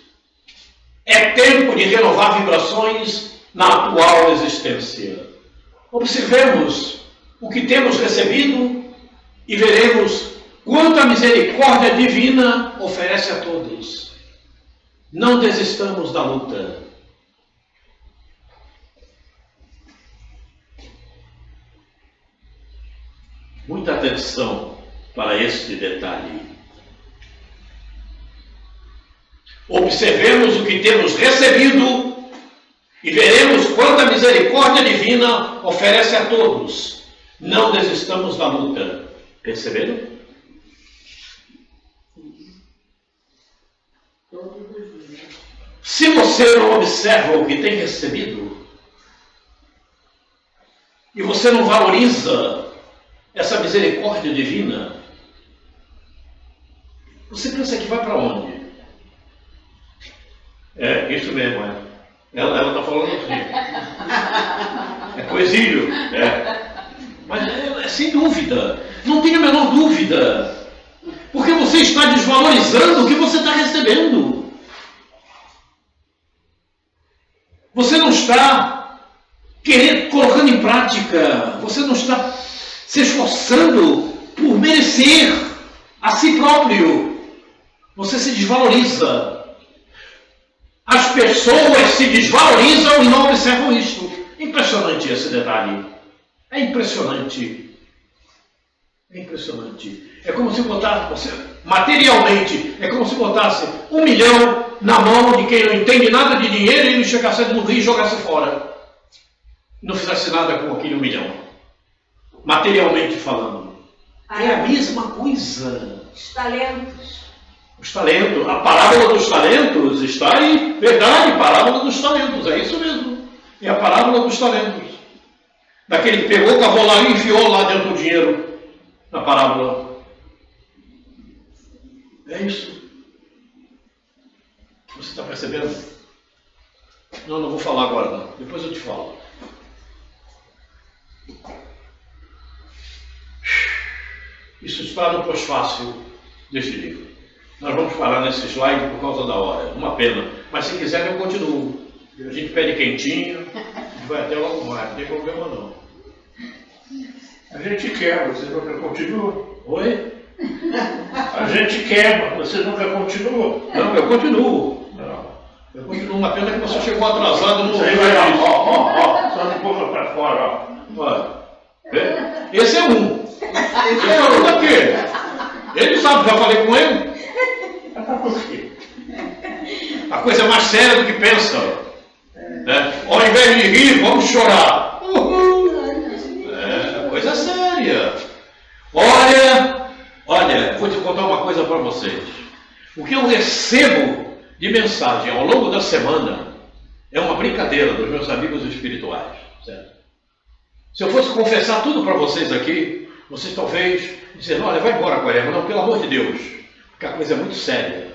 É tempo de renovar vibrações na atual existência. Observemos o que temos recebido e veremos quanto a misericórdia divina oferece a todos. Não desistamos da luta. Muita atenção para este detalhe. Observemos o que temos recebido e veremos quanta misericórdia divina oferece a todos. Não desistamos da luta. Perceberam? Se você não observa o que tem recebido e você não valoriza essa misericórdia divina, você pensa que vai para onde? É, isso mesmo, é. Ela está falando assim. É com exílio. É. Mas sem dúvida, não tenha a menor dúvida. Porque você está desvalorizando o que você está recebendo. Você não está colocando em prática, você não está se esforçando por merecer a si próprio. Você se desvaloriza. As pessoas se desvalorizam e não observam isto. Impressionante esse detalhe. É impressionante. É impressionante. É como se botasse, materialmente, é como se botasse 1 milhão na mão de quem não entende nada de dinheiro e não chegasse no rio e jogasse fora. Não fizesse nada com aquele 1 milhão. Materialmente falando. É a mesma coisa. Os talentos. Os talentos. A parábola dos talentos está aí. Verdade, parábola dos talentos. É isso mesmo. É a parábola dos talentos. Daquele que pegou, cavou lá e enfiou lá dentro do dinheiro. Na parábola. É isso. Você está percebendo? Não vou falar agora não. Depois eu te falo. Isso está no pós-fácil deste livro. Nós vamos parar nesse slide por causa da hora. Uma pena. Mas se quiser eu continuo. A gente pede quentinho. Vai até logo mais. Não tem problema não. A gente quer, você nunca continua. Oi? A gente quer, mas você nunca continua. Não, eu continuo. Não. Eu continuo. Uma pena que você chegou atrasado no... Isso aí vai, ó. Só um pouco para fora, ó. Olha. Esse é um. Esse é um daquele. Ele sabe, já falei com ele. Por quê? A coisa mais séria do que pensa. Né? Ao invés de rir, vamos chorar. É coisa séria. Olha, vou te contar uma coisa para vocês. O que eu recebo de mensagem ao longo da semana é uma brincadeira dos meus amigos espirituais. Certo? Se eu fosse confessar tudo para vocês aqui, vocês talvez dizendo, olha, vai embora, Quaresma. Não, pelo amor de Deus, porque a coisa é muito séria.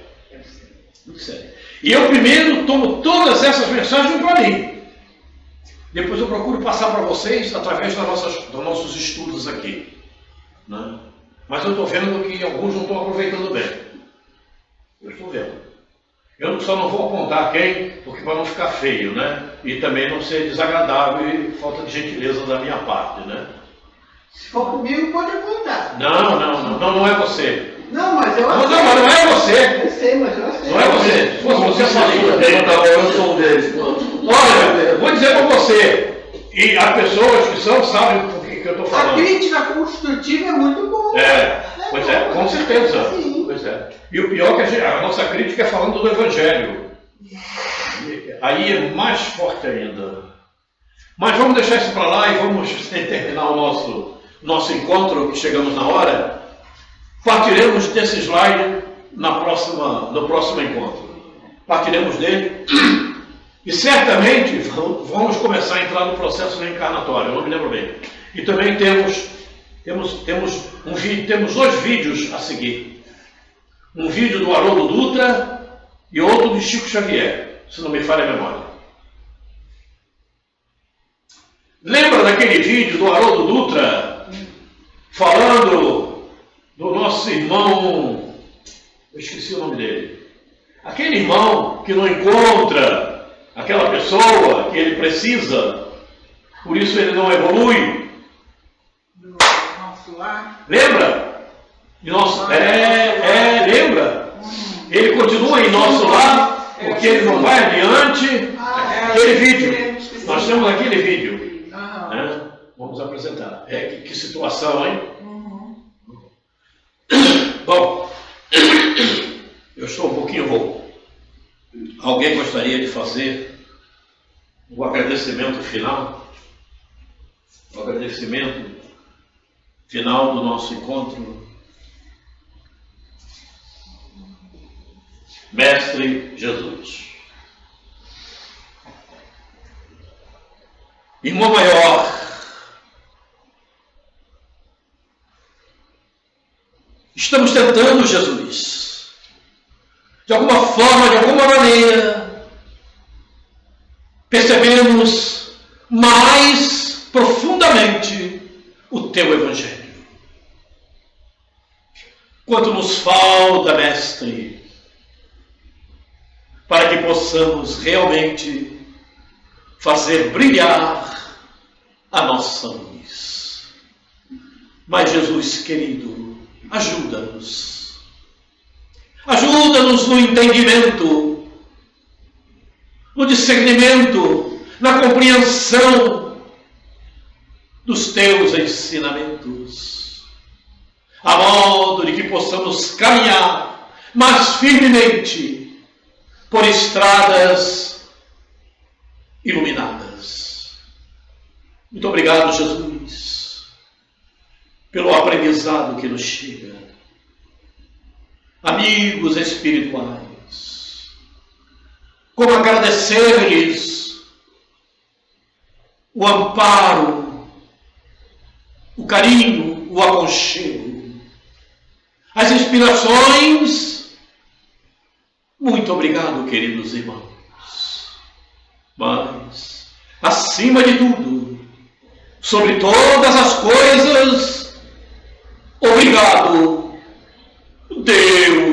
Muito séria. E eu primeiro tomo todas essas mensagens para mim. Depois eu procuro passar para vocês através dos nossos estudos aqui. Né? Mas eu estou vendo que alguns não estão aproveitando bem. Eu estou vendo. Eu só não vou apontar quem, porque para não ficar feio, né? E também não ser desagradável e falta de gentileza da minha parte, né? Se for comigo, pode apontar. Não é você. Não, mas eu Não, mas não é você. Eu sei, mas eu sei. Não é você. Se fosse você, falaria. Eu sou um deles. Olha, vou dizer para você, e as pessoas que sabem por que eu estou A falando. crítica construtiva é muito boa. Pois é, com certeza. Sim. Pois é. E o pior é que a nossa crítica é falando do Evangelho. Aí é mais forte ainda. Mas vamos deixar isso para lá e vamos terminar o nosso encontro, que chegamos na hora. Partiremos desse slide no próximo encontro. Partiremos dele e certamente vamos começar a entrar no processo reencarnatório, eu não me lembro bem. E também temos dois vídeos a seguir. Um vídeo do Haroldo Dutra e outro de Chico Xavier, se não me falha a memória. Lembra daquele vídeo do Haroldo Dutra falando do nosso irmão, eu esqueci o nome dele, aquele irmão que não encontra aquela pessoa que ele precisa, por isso ele não evolui? Do nosso lar. Lembra? Lembra? Ele continua em nosso lar, porque ele não vai adiante. Aquele vídeo, nós temos aquele vídeo. Né? Vamos apresentar. Que situação, hein? Bom, eu estou um pouquinho rouco. Alguém gostaria de fazer o agradecimento final? O agradecimento final do nosso encontro? Mestre Jesus. Irmão maior, estamos tentando, Jesus, de alguma forma, de alguma maneira, percebemos mais profundamente o Teu Evangelho. Quanto nos falta, Mestre, para que possamos realmente fazer brilhar a nossa luz. Mas, Jesus querido, ajuda-nos. Ajuda-nos no entendimento, no discernimento, na compreensão dos Teus ensinamentos, a modo de que possamos caminhar mais firmemente por estradas iluminadas. Muito obrigado, Jesus, pelo aprendizado que nos chega. Amigos espirituais, como agradecer-lhes o amparo, o carinho, o aconchego, as inspirações. Muito obrigado, queridos irmãos. Mas, acima de tudo, sobre todas as coisas, obrigado, Deus.